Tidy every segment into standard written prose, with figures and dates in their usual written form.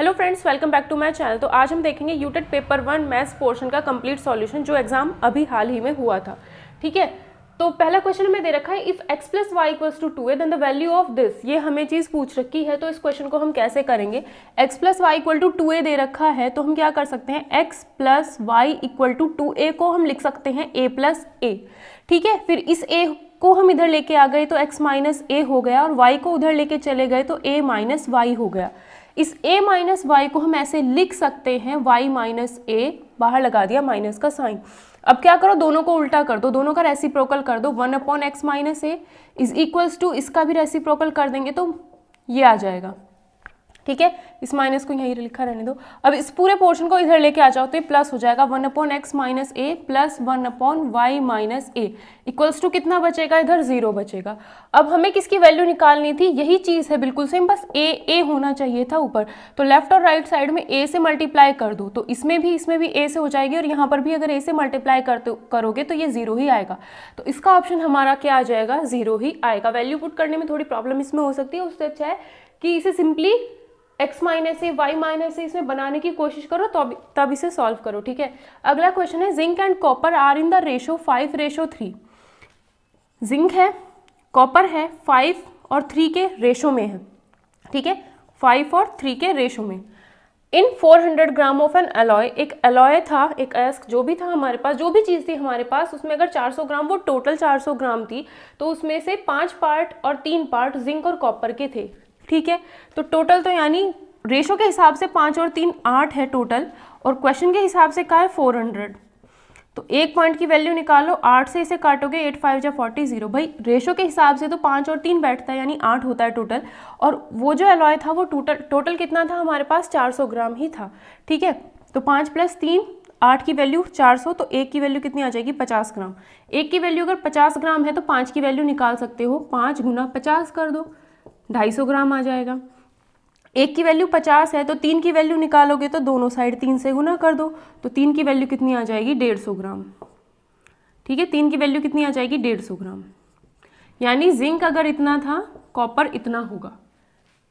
Hello friends, welcome back to my channel. तो आज हम देखेंगे यूटेट पेपर 1 मैथ्स पोर्शन का कंप्लीट सॉल्यूशन जो एग्जाम अभी हाल ही में हुआ था। ठीक है, तो पहला क्वेश्चन हमें दे रखा है if x plus y equals to 2a then the value of this. ये हमें चीज़ पूछ रखी है, तो इस क्वेश्चन को हम कैसे करेंगे। x plus y equal to 2a दे रखा है, तो हम क्या कर सकते हैं, x plus y equal to 2a को हम लिख सकते हैं a प्लस a। ठीक है, फिर इस a को हम इधर लेके आ गए तो x माइनस a हो गया, और y को उधर लेके चले गए तो a माइनस वाई हो गया। इस a माइनस वाई को हम ऐसे लिख सकते हैं y माइनस a, बाहर लगा दिया माइनस का साइन। अब क्या करो, दोनों को उल्टा कर दो, दोनों का रेसिप्रोकल कर दो। 1 upon x minus a is equals to, इसका भी रेसिप्रोकल कर देंगे तो ये आ जाएगा। ठीक है, इस माइनस को यहीं लिखा रहने दो। अब इस पूरे पोर्शन को इधर लेके आ जाओ तो ये प्लस हो जाएगा। 1 upon x minus a plus 1 upon y minus a equals to कितना बचेगा, इधर 0 बचेगा। अब हमें किसकी वैल्यू निकालनी थी, यही चीज़ है बिल्कुल सेम, बस ए होना चाहिए था ऊपर। तो लेफ्ट और राइट साइड में ए से मल्टीप्लाई कर दो, तो इसमें भी ए से हो जाएगी, और यहाँ पर भी अगर ए से मल्टीप्लाई करोगे तो ये 0 ही आएगा। तो इसका ऑप्शन हमारा क्या आ जाएगा, 0 ही आएगा। वैल्यू पुट करने में थोड़ी प्रॉब्लम इसमें हो सकती है, उससे अच्छा है कि इसे सिंपली x माइनस ए वाई माइनस ए इसमें बनाने की कोशिश करो, तो तब इसे सॉल्व करो। ठीक है, अगला क्वेश्चन है zinc and copper are in the ratio 5:3। Zinc है, कॉपर है, 5 और 3 के रेशो में है। ठीक है, 5 और 3 के रेशो में। इन 400 ग्राम ऑफ एन अलॉय, एक अलॉय था, एक अयस्क जो भी था हमारे पास, जो भी चीज़ थी हमारे पास, उसमें अगर 400 ग्राम, वो टोटल 400 ग्राम थी, तो उसमें से 5 पार्ट और 3 पार्ट जिंक और कॉपर के थे। ठीक है, तो टोटल तो यानी रेशो के हिसाब से 5 और 3 8 है टोटल, और क्वेश्चन के हिसाब से क्या है 400। तो एक पॉइंट की वैल्यू निकालो, 8 से इसे काटोगे 8 5 जा 40 0। भाई रेशो के हिसाब से तो 5 और 3 बैठता है, यानी 8 होता है टोटल, और वो जो अलॉय था वो टोटल कितना था हमारे पास, 400 ग्राम ही था। ठीक है, तो 5 प्लस 3 8 की वैल्यू 400, तो एक की वैल्यू कितनी आ जाएगी, 50 ग्राम। एक की वैल्यू अगर 50 ग्राम है तो 5 की वैल्यू निकाल सकते हो, 5 गुना 50 कर दो, 250 ग्राम आ जाएगा। एक की वैल्यू 50 है तो 3 की वैल्यू निकालोगे तो दोनों साइड 3 से गुना कर दो, तो 3 की वैल्यू कितनी आ जाएगी, 150 ग्राम। ठीक है, 3 की वैल्यू कितनी आ जाएगी, 150 ग्राम। यानी जिंक अगर इतना था, कॉपर इतना होगा।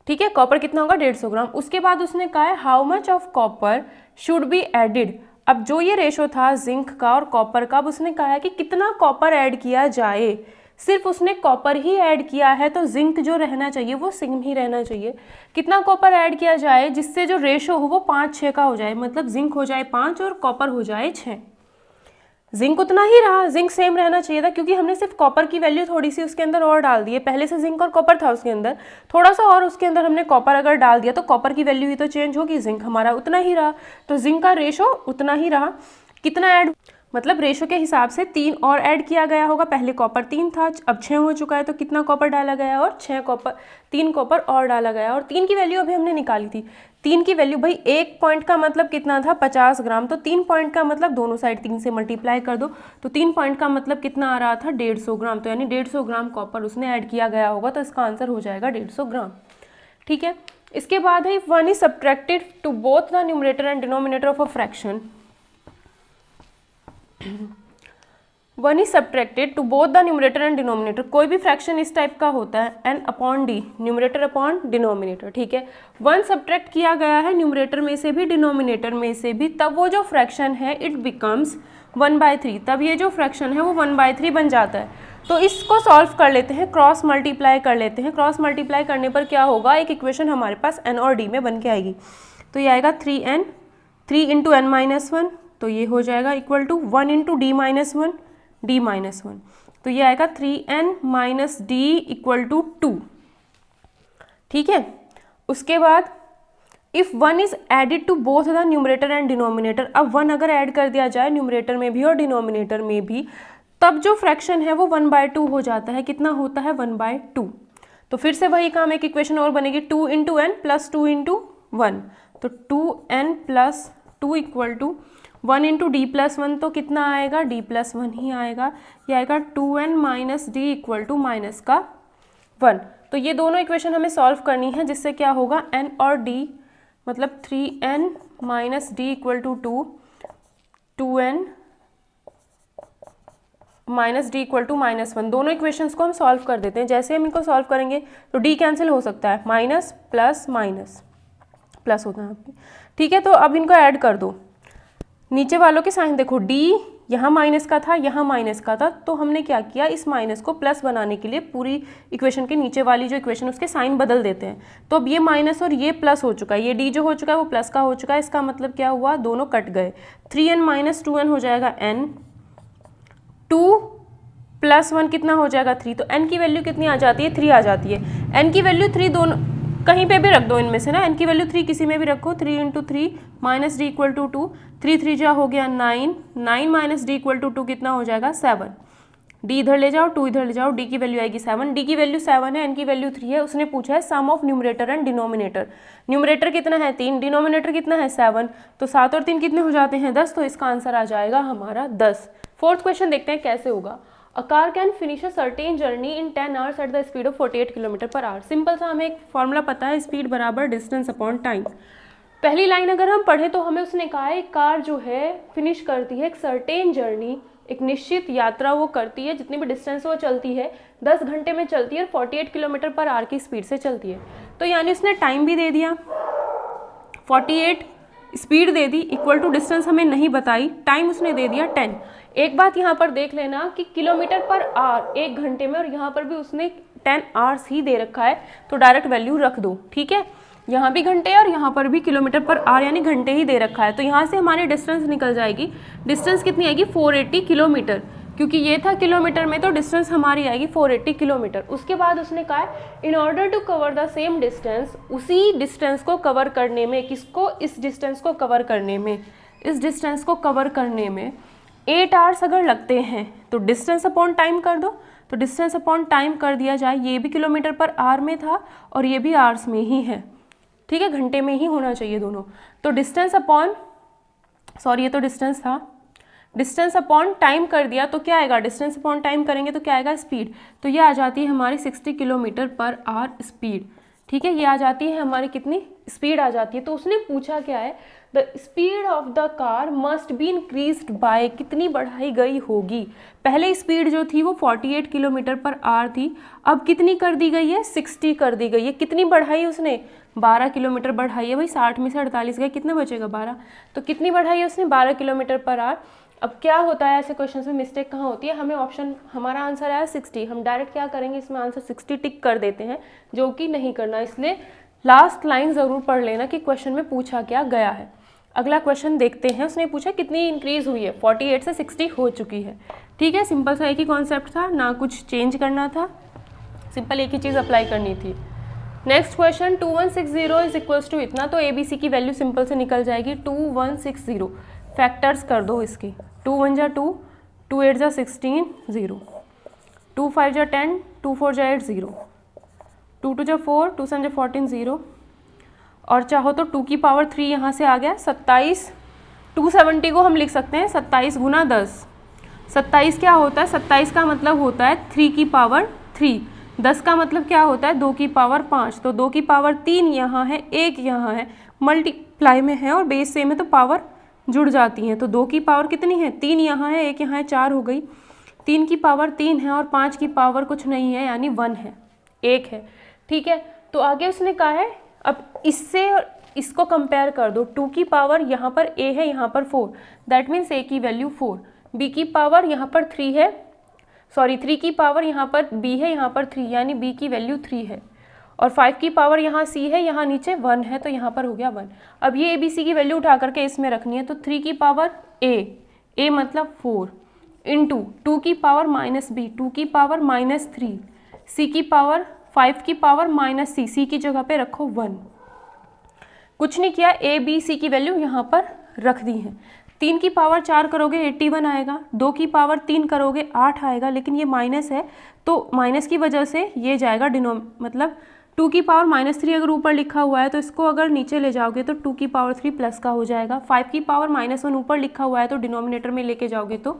ठीक है, कॉपर कितना होगा, 150 ग्राम। उसके बाद उसने कहा है how much of copper should be added. अब जो ये रेशो था जिंक का और कॉपर का, अब उसने कहा है कि कितना कॉपर ऐड किया जाए। सिर्फ उसने कॉपर ही ऐड किया है, तो जिंक जो रहना चाहिए वो सेम ही रहना चाहिए। कितना कॉपर ऐड किया जाए जिससे जो रेशो हो वो 5:6 का हो जाए, मतलब जिंक हो जाए 5 और कॉपर हो जाए 6। जिंक उतना ही रहा, जिंक सेम रहना चाहिए था, क्योंकि हमने सिर्फ कॉपर की वैल्यू थोड़ी सी उसके अंदर और डाल दी है। पहले से जिंक और कॉपर था उसके अंदर, थोड़ा सा और उसके अंदर हमने कॉपर अगर डाल दिया तो कॉपर की वैल्यू ही तो चेंज होगी, जिंक हमारा उतना ही रहा, तो जिंक का रेशो उतना ही रहा। कितना ऐड, मतलब रेशो के हिसाब से 3 और ऐड किया गया होगा। पहले कॉपर 3 था, अब 6 हो चुका है, तो कितना कॉपर डाला गया और 3 कॉपर और डाला गया, और 3 की वैल्यू अभी हमने निकाली थी। 3 की वैल्यू, भाई एक पॉइंट का मतलब कितना था, 50 ग्राम, तो 3 पॉइंट का मतलब दोनों साइड 3 से मल्टीप्लाई कर दो, तो 3 पॉइंट का मतलब कितना आ रहा था, 150 ग्राम। तो यानी 150 ग्राम कॉपर उसने ऐड किया गया होगा, तो इसका आंसर हो जाएगा 150 ग्राम। ठीक है, इसके बाद है one is subtracted to both the numerator and denominator of a fraction. One is subtracted to both the numerator and denominator. कोई भी फ्रैक्शन इस टाइप का होता है, n upon d, numerator upon denominator. ठीक है, 1 सब्ट्रैक्ट किया गया है न्यूमरेटर में से भी डिनोमिनेटर में से भी, तब वो जो फ्रैक्शन है इट बिकम्स 1/3। तब ये जो फ्रैक्शन है वो 1/3 बन जाता है। तो इसको सॉल्व कर लेते हैं, क्रॉस मल्टीप्लाई कर लेते हैं। क्रॉस मल्टीप्लाई करने पर क्या होगा, एक इक्वेशन हमारे पास n और d में बन के आएगी। तो ये आएगा 3n, 3 इंटू n माइनस 1, तो ये हो जाएगा equal to 1 into d minus 1, d minus 1, तो ये आएगा 3n minus d equal to 2। ठीक है, उसके बाद if 1 is added to both the numerator and denominator. अब 1 अगर ऐड कर दिया जाए न्यूमरेटर में भी और डिनोमिनेटर में भी, तब जो फ्रैक्शन है वो 1/2 हो जाता है। कितना होता है, 1/2। तो फिर से वही काम, एक इक्वेशन और बनेगी, 2 इंटू एन प्लस 2 इंटू 1, तो 2n plus 2 equal to 1 into d plus 1, तो कितना आएगा, d प्लस 1 ही आएगा। ये आएगा 2n minus d equal to minus का 1। तो ये दोनों इक्वेशन हमें सॉल्व करनी है, जिससे क्या होगा, n और d, मतलब 3n minus d equal to 2, 2n minus d equal to minus 1। दोनों इक्वेशंस को हम सॉल्व कर देते हैं। जैसे हम इनको सॉल्व करेंगे तो d कैंसिल हो सकता है, माइनस प्लस माइनस, प्लस होगा यहाँ पे, ठीक है। तो अब इनको ऐड कर दो, नीचे वालों के साइन देखो, डी यहाँ माइनस का था, यहाँ माइनस का था, तो हमने क्या किया, इस माइनस को प्लस बनाने के लिए पूरी इक्वेशन के नीचे वाली जो इक्वेशन उसके साइन बदल देते हैं। तो अब ये माइनस और ये प्लस हो चुका है, ये डी जो हो चुका है वो प्लस का हो चुका है। इसका मतलब क्या हुआ, दोनों कट गए, 3n माइनस 2n हो जाएगा n, 2 प्लस 1 कितना हो जाएगा 3, तो n की वैल्यू कितनी आ जाती है, 3 आ जाती है। n की वैल्यू 3 दोनों कहीं पे भी रख दो इनमें से ना, n की वैल्यू 3 किसी में भी रखो, 3 into 3 minus d equal to 2, 3 3 जा हो गया 9, 9 माइनस डी इक्वल टू 2 कितना हो जाएगा 7, डी इधर ले जाओ 2 इधर ले जाओ, डी की वैल्यू आएगी 7, डी की वैल्यू 7 है, n की वैल्यू 3 है। उसने पूछा है sum of numerator and denominator, numerator कितना है 3, डिनोमिनेटर कितना है 7, तो 7 और 3 कितने हो जाते हैं 10, तो इसका आंसर आ जाएगा हमारा 10। फोर्थ क्वेश्चन देखते हैं कैसे होगा। A car can finish a certain journey in 10 hours at the speed of 48 kilometre per hour. Simple सा हमें एक फॉर्मूला पता है, स्पीड बराबर डिस्टेंस अपॉन टाइम। पहली लाइन अगर हम पढ़ें तो हमें उसने कहा है कार जो है फिनिश करती है एक सर्टेन जर्नी, एक निश्चित यात्रा वो करती है, जितनी भी डिस्टेंस वो चलती है 10 घंटे में चलती है और 48 किलोमीटर पर आवर की स्पीड से चलती है। तो यानी उसने टाइम भी दे दिया, 48 स्पीड दे दी, इक्वल टू डिस्टेंस हमें नहीं बताई, टाइम उसने दे दिया 10। एक बात यहाँ पर देख लेना कि किलोमीटर पर आवर 1 घंटे में, और यहाँ पर भी उसने 10 आवर्स ही दे रखा है, तो डायरेक्ट वैल्यू रख दो, ठीक है। यहाँ भी घंटे और यहाँ पर भी किलोमीटर पर आवर यानी घंटे ही दे रखा है, तो यहाँ से हमारी डिस्टेंस निकल जाएगी। डिस्टेंस कितनी आएगी 480 किलोमीटर, क्योंकि ये था किलोमीटर में, तो डिस्टेंस हमारी आएगी 480 किलोमीटर। उसके बाद उसने कहा है in order to cover the same distance, उसी डिस्टेंस को कवर करने में, किसको, इस डिस्टेंस को कवर करने में, इस डिस्टेंस को कवर करने में 8 आवर्स अगर लगते हैं तो डिस्टेंस अपॉन टाइम कर दो। तो डिस्टेंस अपॉन टाइम कर दिया जाए, ये भी किलोमीटर पर आवर में था और ये भी आवर्स में ही है, ठीक है, घंटे में ही होना चाहिए दोनों। तो डिस्टेंस अपॉन, सॉरी ये तो डिस्टेंस था, डिस्टेंस अपॉन टाइम कर दिया तो क्या आएगा, डिस्टेंस अपॉन टाइम करेंगे तो क्या आएगा स्पीड, तो ये आ जाती है हमारी 60 किलोमीटर पर आवर स्पीड, ठीक है। ये आ जाती है हमारी कितनी स्पीड आ जाती है। तो उसने पूछा क्या है, the speed of the car must be increased by, कितनी बढ़ाई गई होगी। पहले स्पीड जो थी वो 48 किलोमीटर पर आवर थी, अब कितनी कर दी गई है 60 कर दी गई है। कितनी बढ़ाई उसने 12 किलोमीटर बढ़ाई है भाई, 60 में से 48 गए कितना बचेगा 12, तो कितनी बढ़ाई है उसने 12 किलोमीटर पर आवर। अब क्या होता है ऐसे क्वेश्चन में मिस्टेक कहाँ होती है, हमें ऑप्शन, हमारा आंसर आया 60, हम डायरेक्ट क्या करेंगे इसमें आंसर 60 टिक कर देते हैं, जो कि नहीं करना। इसलिए लास्ट लाइन ज़रूर पढ़ लेना कि क्वेश्चन में पूछा क्या गया है। अगला क्वेश्चन देखते हैं, उसने पूछा कितनी इंक्रीज हुई है, 48 से 60 हो चुकी है, ठीक है। सिंपल सा एक ही कॉन्सेप्ट था, ना कुछ चेंज करना था, सिंपल एक ही चीज़ अप्लाई करनी थी। Next question 2160 is equals to इतना, तो ABC की वैल्यू सिंपल से निकल जाएगी 2160, फैक्टर्स कर दो इसके, 2 1 जा 2, 2 8 जा 16 0, 2 5 जा 10, 2 4 जा 8 0, 2 2 जा 4, 2 7 जा 14 0, और चाहो तो 2 की पावर 3 यहाँ से आ गया 27, 270 को हम लिख सकते हैं 27 गुना 10। 27 क्या होता है, 27 का मतलब होता है 3 की पावर 3, 10 का मतलब क्या होता है 2 की पावर 5, तो 2 की पावर 3 यहाँ है, 1 यहाँ है, मल्टीप्लाई में है और बेस सेम है तो पावर जुड़ जाती हैं। तो 2 की पावर कितनी है 3 यहाँ है, 1 यहाँ है, 4 हो गई। 3 की पावर 3 है और 5 की पावर कुछ नहीं है यानी 1 है, 1 है, ठीक है। तो आगे उसने कहा है अब इससे और इसको कंपेयर कर दो, 2 की पावर यहाँ पर a है, यहाँ पर 4, दैट मीन्स a की वैल्यू 4, b की पावर यहाँ पर 3 है, सॉरी 3 की पावर यहाँ पर b है, यहाँ पर 3 यानी b की वैल्यू 3 है, और 5 की पावर यहाँ c है, यहाँ नीचे 1 है तो यहाँ पर हो गया 1। अब ये ABC की वैल्यू उठा करके इसमें रखनी है, तो 3 की पावर a मतलब 4 इंटू 2 की पावर माइनस b, 2 की पावर माइनस 3, c की पावर 5 की पावर माइनस c की जगह पे रखो 1, कुछ नहीं किया, a b c की वैल्यू यहाँ पर रख दी है। 3 की पावर 4 करोगे 81 आएगा, 2 की पावर 3 करोगे 8 आएगा, लेकिन ये माइनस है तो माइनस की वजह से ये जाएगा मतलब 2 की पावर माइनस 3 अगर ऊपर लिखा हुआ है तो इसको अगर नीचे ले जाओगे तो 2 की पावर 3 प्लस का हो जाएगा। 5 की पावर माइनस 1 ऊपर लिखा हुआ है तो डिनोमिनेटर में लेके जाओगे तो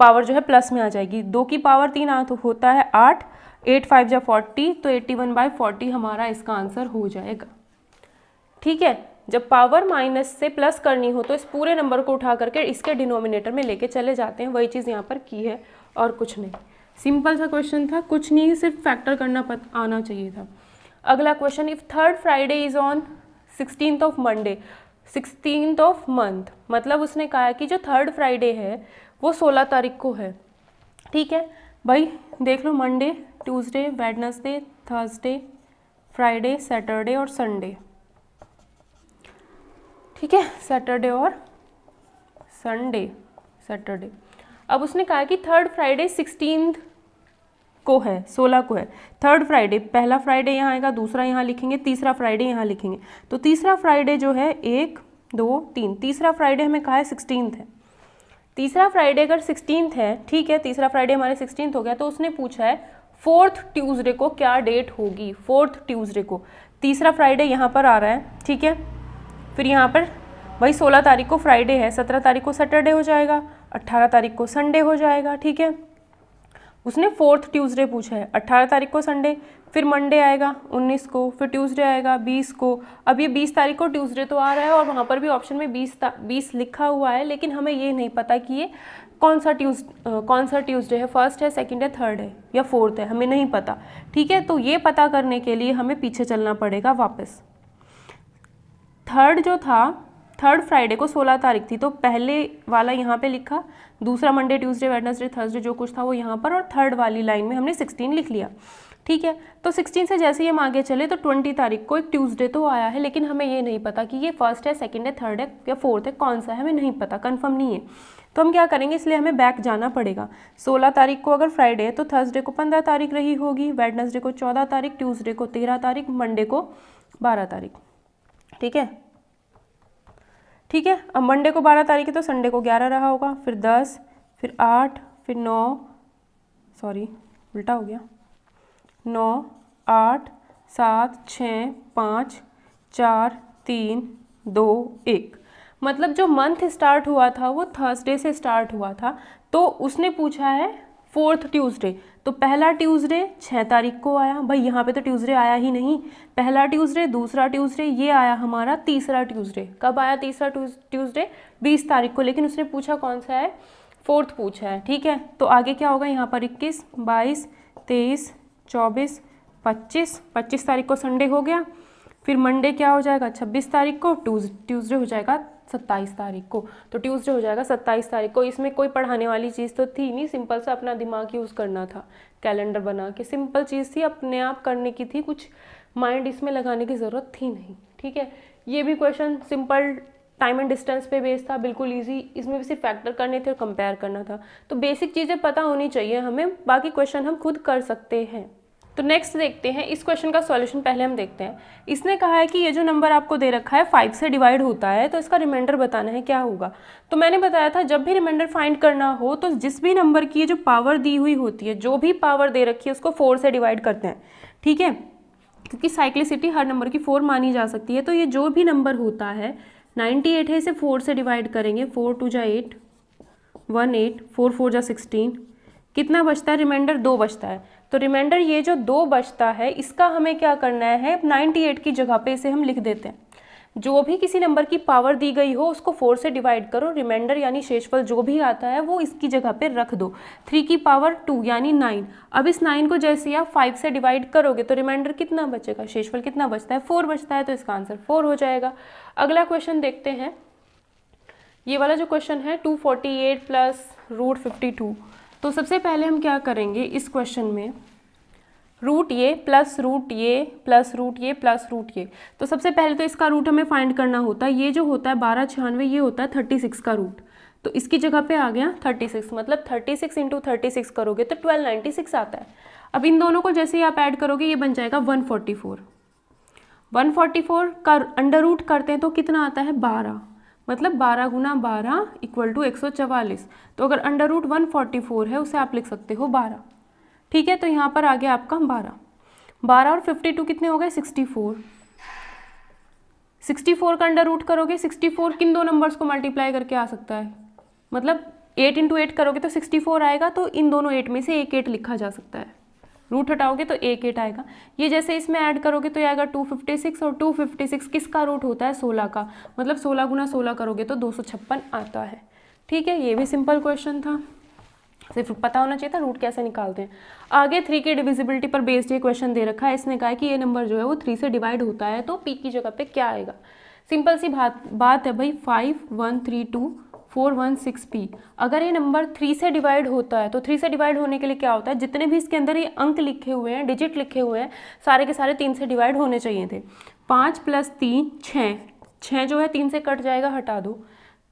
पावर जो है प्लस में आ जाएगी। 2 की पावर 3 तो होता है 8, 8 5 जा 40, तो 81/40 हमारा इसका आंसर हो जाएगा, ठीक है। जब पावर माइनस से प्लस करनी हो तो इस पूरे नंबर को उठा करके इसके डिनोमिनेटर में लेके चले जाते हैं, वही चीज़ यहाँ पर की है और कुछ नहीं। सिंपल सा क्वेश्चन था, कुछ नहीं, सिर्फ फैक्टर करना आना चाहिए था। अगला question, if third Friday is on 16th of Monday, 16th of month, मतलब उसने कहा कि जो थर्ड फ्राइडे है वो 16 तारीख को है। ठीक है भाई, देख लो Monday, Tuesday, Wednesday, Thursday, Friday, Saturday और संडे। ठीक है, सैटरडे और संडे, सैटरडे। अब उसने कहा कि थर्ड फ्राइडे 16th को है, 16 को है। थर्ड फ्राइडे, पहला फ्राइडे यहाँ आएगा, दूसरा यहाँ लिखेंगे, तीसरा फ्राइडे यहाँ लिखेंगे। तो तीसरा फ्राइडे जो है 1 2 3, तीसरा फ्राइडे हमें कहा है 16th है। तीसरा फ्राइडे अगर 16th है, ठीक है, तीसरा फ्राइडे हमारे 16th हो गया, तो उसने पूछा है फोर्थ ट्यूसडे को क्या डेट होगी। फोर्थ ट्यूसडे को, तीसरा फ्राइडे यहाँ पर आ रहा है, ठीक है, फिर यहाँ पर भाई 16 तारीख को फ्राइडे है, 17 तारीख को सैटरडे हो जाएगा, 18 तारीख को संडे हो जाएगा। ठीक है, उसने फोर्थ ट्यूसडे पूछा है, 18 तारीख को संडे, फिर मंडे आएगा 19 को, फिर ट्यूसडे आएगा 20 को। अब ये 20 तारीख को ट्यूसडे तो आ रहा है और वहाँ पर भी ऑप्शन में 20 लिखा हुआ है, लेकिन हमें ये नहीं पता कि ये कौन सा ट्यूसडे है, फर्स्ट है, सेकंड है, थर्ड है या फोर्थ है, हमें नहीं पता। ठीक है, तो ये पता करने के लिए हमें पीछे चलना पड़ेगा वापस। थर्ड जो था, थर्ड फ्राइडे को 16 तारीख थी, तो पहले वाला यहाँ पे लिखा, दूसरा मंडे, ट्यूसडे, वेडनेसडे, थर्सडे जो कुछ था वो यहाँ पर, और थर्ड वाली लाइन में हमने 16 लिख लिया। ठीक है, तो 16 से जैसे ही हम आगे चले तो 20 तारीख को एक ट्यूसडे तो आया है, लेकिन हमें ये नहीं पता कि ये फर्स्ट है, सेकंड है, थर्ड है या फोर्थ है, कौन सा है हमें नहीं पता, कंफर्म नहीं है। तो हम क्या करेंगे, इसलिए हमें बैक जाना पड़ेगा। 16 तारीख को अगर फ्राइडे है तो थर्सडे को 15 तारीख रही होगी, वेडनेसडे को 14 तारीख, ट्यूसडे को 13 तारीख, मंडे को 12 तारीख। ठीक है, ठीक है, अब मंडे को 12 तारीख है तो संडे को 11 रहा होगा, फिर 10, फिर 8, फिर 9, सॉरी उल्टा हो गया, 9, 8, 7, 6, 5, 4, 3, 2, 1। मतलब जो मंथ स्टार्ट हुआ था वो थर्सडे से स्टार्ट हुआ था, तो उसने पूछा है फोर्थ ट्यूसडे। तो पहला ट्यूसडे 6 तारीख को आया, भाई यहाँ पे तो ट्यूसडे आया ही नहीं, पहला ट्यूसडे, दूसरा ट्यूसडे, ये आया हमारा तीसरा ट्यूसडे। कब आया तीसरा ट्यूसडे? 20 तारीख को, लेकिन उसने पूछा कौन सा है, फोर्थ पूछा है। ठीक है, तो आगे क्या होगा यहाँ पर 21, 22, 23, 24, 25 तारीख को संडे हो गया, फिर मंडे क्या हो जाएगा 26 तारीख को, ट्यूसडे हो जाएगा 27 तारीख को, तो ट्यूसडे हो जाएगा 27 तारीख को। इसमें कोई पढ़ाने वाली चीज़ तो थी नहीं, सिंपल सा अपना दिमाग यूज़ करना था, कैलेंडर बना के, सिंपल चीज़ थी, अपने आप करने की थी, कुछ माइंड इसमें लगाने की ज़रूरत थी नहीं। ठीक है, ये भी question simple time and distance पे बेस्ड था, बिल्कुल ईजी, इसमें भी सिर्फ फैक्टर करने थे और कंपेयर करना था। तो बेसिक चीज़ें पता होनी चाहिए हमें, बाकी क्वेश्चन हम खुद कर सकते हैं। तो नेक्स्ट देखते हैं, इस क्वेश्चन का सॉल्यूशन पहले हम देखते हैं। इसने कहा है कि ये जो नंबर आपको दे रखा है 5 से डिवाइड होता है, तो इसका रिमाइंडर बताना है, क्या होगा। तो मैंने बताया था जब भी रिमाइंडर फाइंड करना हो तो जिस भी नंबर की जो पावर दी हुई होती है, जो भी पावर दे रखी है उसको 4 से डिवाइड करते हैं। ठीक है, क्योंकि साइक्लिसिटी हर नंबर की 4 मानी जा सकती है, तो ये जो भी नंबर होता है, 98 है, इसे 4 से डिवाइड करेंगे, 4 2 जा 8, 1 8, 4 4 जा 16, कितना बचता है, रिमाइंडर 2 बचता है। तो रिमाइंडर ये जो 2 बचता है, इसका हमें क्या करना है, 98 की जगह पे इसे हम लिख देते हैं। जो भी किसी नंबर की पावर दी गई हो उसको 4 से डिवाइड करो, रिमाइंडर यानी शेषफल जो भी आता है वो इसकी जगह पे रख दो। 3 की पावर 2 यानी 9। अब इस 9 को जैसे आप 5 से डिवाइड करोगे तो रिमाइंडर कितना बचेगा, शेषफल कितना बचता है, 4 बचता है, तो इसका आंसर 4 हो जाएगा। अगला क्वेश्चन देखते हैं, ये वाला जो क्वेश्चन है 248 प्लस रूट 52। तो सबसे पहले हम क्या करेंगे इस क्वेश्चन में, रूट ये प्लस रूट ये प्लस रूट ये प्लस रूट ये। तो सबसे पहले तो इसका रूट हमें फाइंड करना होता है। ये जो होता है 1296, ये होता है 36 का रूट, तो इसकी जगह पे आ गया 36, मतलब 36 × 36 करोगे तो 1296 आता है। अब इन दोनों को जैसे ही आप ऐड करोगे ये बन जाएगा 144। 144 का अंडर रूट करते हैं तो कितना आता है 12, मतलब 12 × 12 = 144। तो अगर अंडर रूट 144 है उसे आप लिख सकते हो 12। ठीक है, तो यहाँ पर आ गया आपका 12 और 52 कितने हो गए 64। 64 का अंडर रूट करोगे, 64 किन दो नंबर्स को मल्टीप्लाई करके आ सकता है, मतलब 8 × 8 करोगे तो 64 आएगा, तो इन दोनों 8 में से एक 8 लिखा जा सकता है। रूट हटाओगे तो एक 8 आएगा। ये जैसे इसमें ऐड करोगे तो आएगा 256, और 256 किसका रूट होता है 16 का, मतलब 16 × 16 करोगे तो 256 आता है। ठीक है, ये भी सिंपल क्वेश्चन था। सिर्फ पता होना चाहिए था रूट कैसे निकालते हैं। आगे 3 की डिविजिबिलिटी पर बेस्ड ये क्वेश्चन दे रखा है। इसने कहा है कि ये नंबर जो है वो 3 से डिवाइड होता है तो p की जगह पे क्या आएगा। सिंपल सी बात है भाई, 5132 416p। अगर ये नंबर 3 से डिवाइड होता है तो 3 से डिवाइड होने के लिए क्या होता है, जितने भी इसके अंदर ये अंक लिखे हुए हैं, डिजिट लिखे हुए हैं, सारे के सारे 3 से डिवाइड होने चाहिए थे। 5 + 3 6, 6 जो है 3 से कट जाएगा, हटा दो।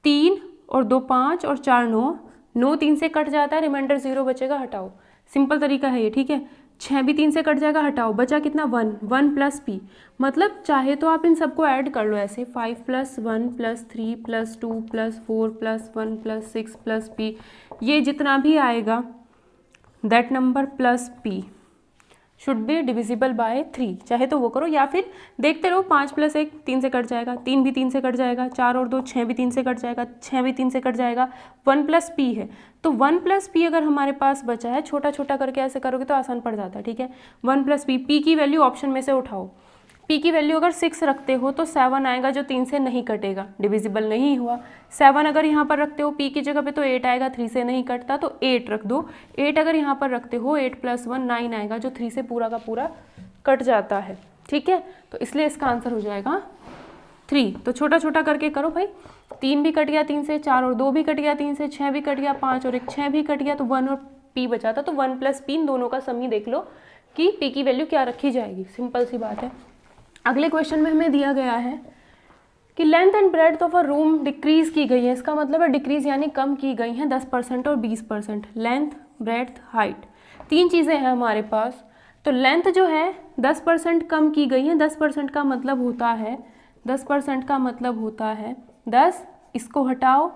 3 और 2 5 और 4 9, 9 3 से कट जाता है, रिमाइंडर 0 बचेगा, हटाओ। सिंपल तरीका है ये, ठीक है। 6 भी 3 से कट जाएगा, हटाओ, बचा कितना 1, 1 + p। मतलब चाहे तो आप इन सबको ऐड कर लो ऐसे, 5 + 1 + 3 + 2 + 4 + 1 + 6 + p, ये जितना भी आएगा that number plus p should be divisible by 3। चाहे तो वो करो, या फिर देखते रहो, 5 + 1 3 से कट जाएगा, 3 भी 3 से कट जाएगा, 4 और 2 6 भी 3 से कट जाएगा, 6 भी 3 से कट जाएगा, 1 + p है। तो 1 + p अगर हमारे पास बचा है, छोटा छोटा करके ऐसे करोगे तो आसान पड़ जाता है, ठीक है। 1 + p, p की वैल्यू ऑप्शन में से उठाओ। p की वैल्यू अगर 6 रखते हो तो 7 आएगा जो 3 से नहीं कटेगा, डिविजिबल नहीं हुआ। 7 अगर यहाँ पर रखते हो p की जगह पे तो 8 आएगा, 3 से नहीं कटता तो 8 रख दो। 8 अगर यहाँ पर रखते हो 8 + 1 9 आएगा जो 3 से पूरा का पूरा कट जाता है, ठीक है। तो इसलिए इसका आंसर हो जाएगा 3। तो छोटा छोटा करके करो भाई, 3 भी कट गया 3 से, 4 और 2 भी कट गया 3 से, 6 भी कट गया, 5 और 1 6 भी कट गया, तो 1 और p बचा था। तो 1 + p इन दोनों का सम ही देख लो कि p की वैल्यू क्या रखी जाएगी, सिंपल सी बात है। अगले क्वेश्चन में हमें दिया गया है कि length and breadth of a room decrease की गई है। इसका मतलब है डिक्रीज यानी कम की गई हैं 10% और 20%। लेंथ, ब्रेड्थ, हाइट, 3 चीज़ें हैं हमारे पास। तो लेंथ जो है 10% कम की गई है। 10% का मतलब होता है 10% का मतलब होता है 10, इसको हटाओ,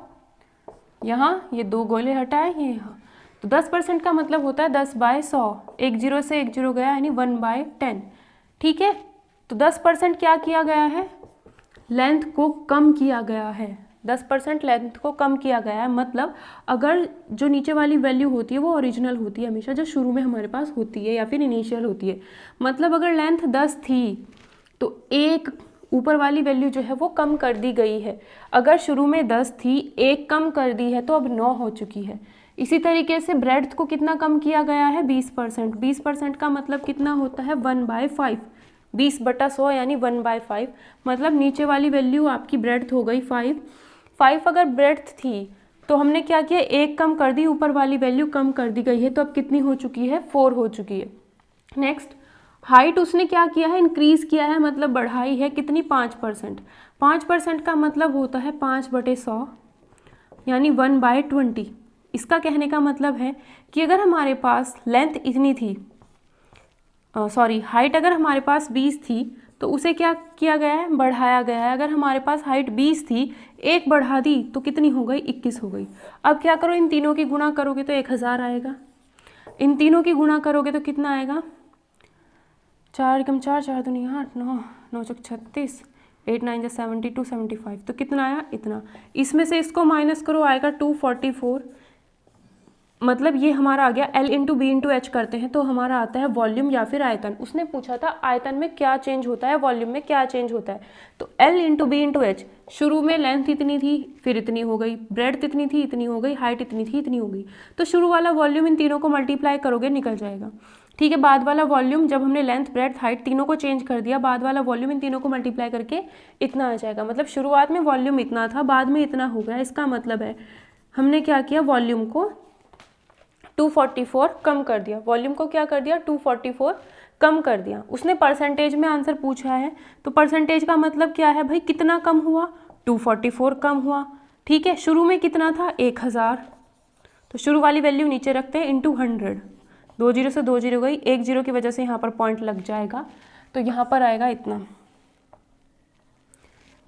यहाँ ये 2 गोले हटाए, ये यहाँ, तो 10% का मतलब होता है 10/100। 1 0 से 1 0 गया यानी 1/10, ठीक है। तो 10% क्या किया गया है, लेंथ को कम किया गया है। 10% लेंथ को कम किया गया है, मतलब अगर जो नीचे वाली वैल्यू होती है वो ओरिजिनल होती है हमेशा, जो शुरू में हमारे पास होती है या फिर इनिशियल होती है। मतलब अगर लेंथ 10 थी तो एक ऊपर वाली वैल्यू जो है वो कम कर दी गई है। अगर शुरू में 10 थी, एक कम कर दी है तो अब 9 हो चुकी है। इसी तरीके से ब्रेड्थ को कितना कम किया गया है, 20%। 20% का मतलब कितना होता है 1/5, 20/100 यानी 1/5। मतलब नीचे वाली वैल्यू आपकी ब्रेड्थ हो गई 5 अगर ब्रेड्थ थी तो हमने क्या किया, एक कम कर दी, ऊपर वाली वैल्यू कम कर दी गई है, तो अब कितनी हो चुकी है, 4 हो चुकी है। नेक्स्ट, हाइट उसने क्या किया है, इंक्रीज किया है, मतलब बढ़ाई है, कितनी, 5%। 5% का मतलब होता है 5/100 यानी 1/20। इसका कहने का मतलब है कि अगर हमारे पास लेंथ इतनी थी, हाइट अगर हमारे पास 20 थी तो उसे क्या किया गया है, बढ़ाया गया है। अगर हमारे पास हाइट 20 थी, एक बढ़ा दी तो कितनी हो गई, 21 हो गई। अब क्या करो, इन तीनों की गुणा करोगे तो 1000 आएगा। इन तीनों की गुणा करोगे तो कितना आएगा, 4 एकम 4, 4 दूनी 8, 9, 9 चौक 36, 8 9 जा 72, 75, तो कितना आया, इतना। इसमें से इसको माइनस करो, आएगा 244। मतलब ये हमारा आ गया L × B × H करते हैं तो हमारा आता है वॉल्यूम या फिर आयतन। उसने पूछा था आयतन में क्या चेंज होता है, वॉल्यूम में क्या चेंज होता है। तो L × B × H, शुरू में लेंथ इतनी थी, फिर इतनी हो गई, ब्रेड्थ इतनी थी, इतनी हो गई, हाइट इतनी थी, इतनी हो गई। तो शुरू वाला वॉल्यूम इन तीनों को मल्टीप्लाई करोगे निकल जाएगा, ठीक है। बाद वाला वॉल्यूम, जब हमने लेंथ, ब्रेड्थ, हाइट तीनों को चेंज कर दिया, बाद वाला वॉल्यूम इन तीनों को मल्टीप्लाई करके इतना आ जाएगा। मतलब शुरुआत में वॉल्यूम इतना था, बाद में इतना हो गया। इसका मतलब है हमने क्या किया, वॉल्यूम को 244 कम कर दिया। वॉल्यूम को क्या कर दिया, 244 कम कर दिया। उसने परसेंटेज में आंसर पूछा है तो परसेंटेज का मतलब क्या है भाई, कितना कम हुआ, 244 कम हुआ, ठीक है। शुरू में कितना था, 1000, तो शुरू वाली वैल्यू नीचे रखते हैं, × 100। 2 0 से 2 0 गई, 1 0 की वजह से यहाँ पर पॉइंट लग जाएगा, तो यहाँ पर आएगा इतना।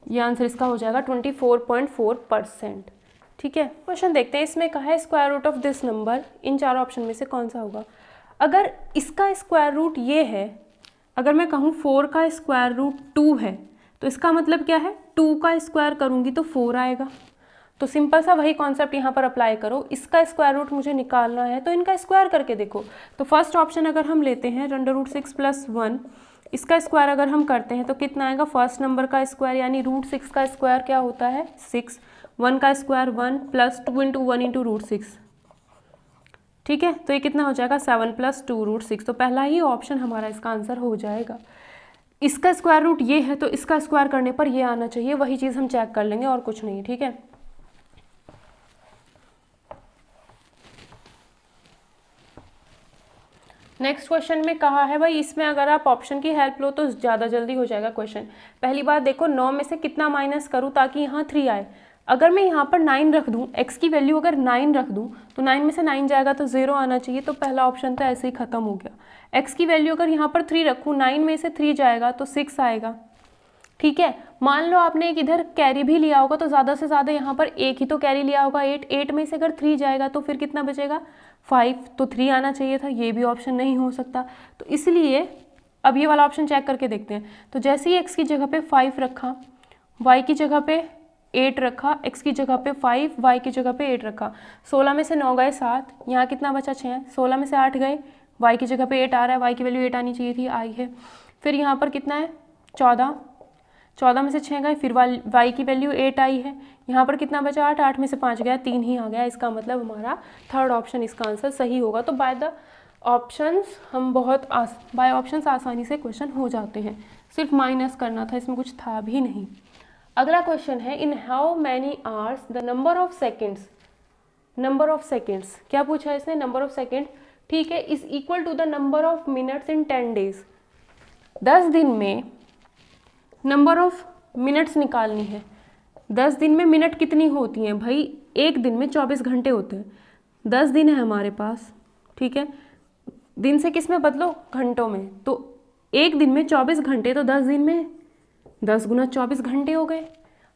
ये आंसर इसका हो जाएगा 24.4%, ठीक है। क्वेश्चन देखते हैं, इसमें कहा है square root of this number, इन चारों ऑप्शन में से कौन सा होगा। अगर इसका स्क्वायर रूट ये है, अगर मैं कहूँ 4 का स्क्वायर रूट 2 है, तो इसका मतलब क्या है, 2 का स्क्वायर करूँगी तो 4 आएगा। तो सिंपल सा वही कॉन्सेप्ट यहाँ पर अप्लाई करो। इसका स्क्वायर रूट मुझे निकालना है तो इनका स्क्वायर करके देखो। तो फर्स्ट ऑप्शन अगर हम लेते हैं √6 + 1, इसका स्क्वायर अगर हम करते हैं तो कितना आएगा, फर्स्ट नंबर का स्क्वायर यानी √6 का स्क्वायर क्या होता है, 6, 1 का स्क्वायर 1 + 2 × 1 × √6, ठीक है, तो ये कितना हो जाएगा 7 + 2√6, तो पहला ही ऑप्शन हमारा इसका आंसर हो जाएगा। इसका स्क्वायर रूट ये है तो इसका स्क्वायर करने पर ये आना चाहिए, वही चीज़ हम चेक कर लेंगे और कुछ नहीं। ठीक है, नेक्स्ट क्वेश्चन में कहा है भाई, इसमें अगर आप ऑप्शन की हेल्प लो तो ज़्यादा जल्दी हो जाएगा क्वेश्चन। पहली बात देखो, 9 में से कितना माइनस करूँ ताकि यहाँ 3 आए। अगर मैं यहाँ पर 9 रख दूँ, x की वैल्यू अगर 9 रख दूँ तो 9 में से 9 जाएगा तो 0 आना चाहिए, तो पहला ऑप्शन तो ऐसे ही ख़त्म हो गया। x की वैल्यू अगर यहाँ पर 3 रखूँ, 9 में से 3 जाएगा तो 6 आएगा। ठीक है, मान लो आपने एक इधर कैरी भी लिया होगा तो ज़्यादा से ज़्यादा यहाँ पर एक ही तो कैरी लिया होगा, 8 में से अगर 3 जाएगा तो फिर कितना बचेगा 5, तो 3 आना चाहिए था, ये भी ऑप्शन नहीं हो सकता। तो इसलिए अब ये वाला ऑप्शन चेक करके देखते हैं। तो जैसे ही x की जगह पे 5 रखा, y की जगह पे 8 रखा, x की जगह पे 5, y की जगह पे 8 रखा, 16 में से 9 गए 7, यहाँ कितना बचा 6, 16 में से 8 गए, y की जगह पे 8 आ रहा है, y की वैल्यू 8 आनी चाहिए थी, आई है। फिर यहाँ पर कितना है 14, 14 में से 6 गए, फिर y की वैल्यू 8 आई है, यहाँ पर कितना बचा 8, 8 में से 5 गया, 3 ही आ गया। इसका मतलब हमारा थर्ड ऑप्शन इसका आंसर सही होगा। तो बाय द ऑप्शंस हम बाय ऑप्शंस आसानी से क्वेश्चन हो जाते हैं, सिर्फ माइनस करना था, इसमें कुछ था भी नहीं। अगला क्वेश्चन है, in how many hours the number of seconds, क्या पूछा है इसने, नंबर ऑफ सेकेंड, ठीक है, is equal to the number of minutes in 10 days. 10 दिन में नंबर ऑफ मिनट्स निकालनी है। 10 दिन में मिनट कितनी होती हैं भाई, एक दिन में 24 घंटे होते हैं, 10 दिन है हमारे पास। ठीक है, दिन से किस में बदलो, घंटों में, तो एक दिन में 24 घंटे, तो 10 दिन में 10 गुना 24 घंटे हो गए।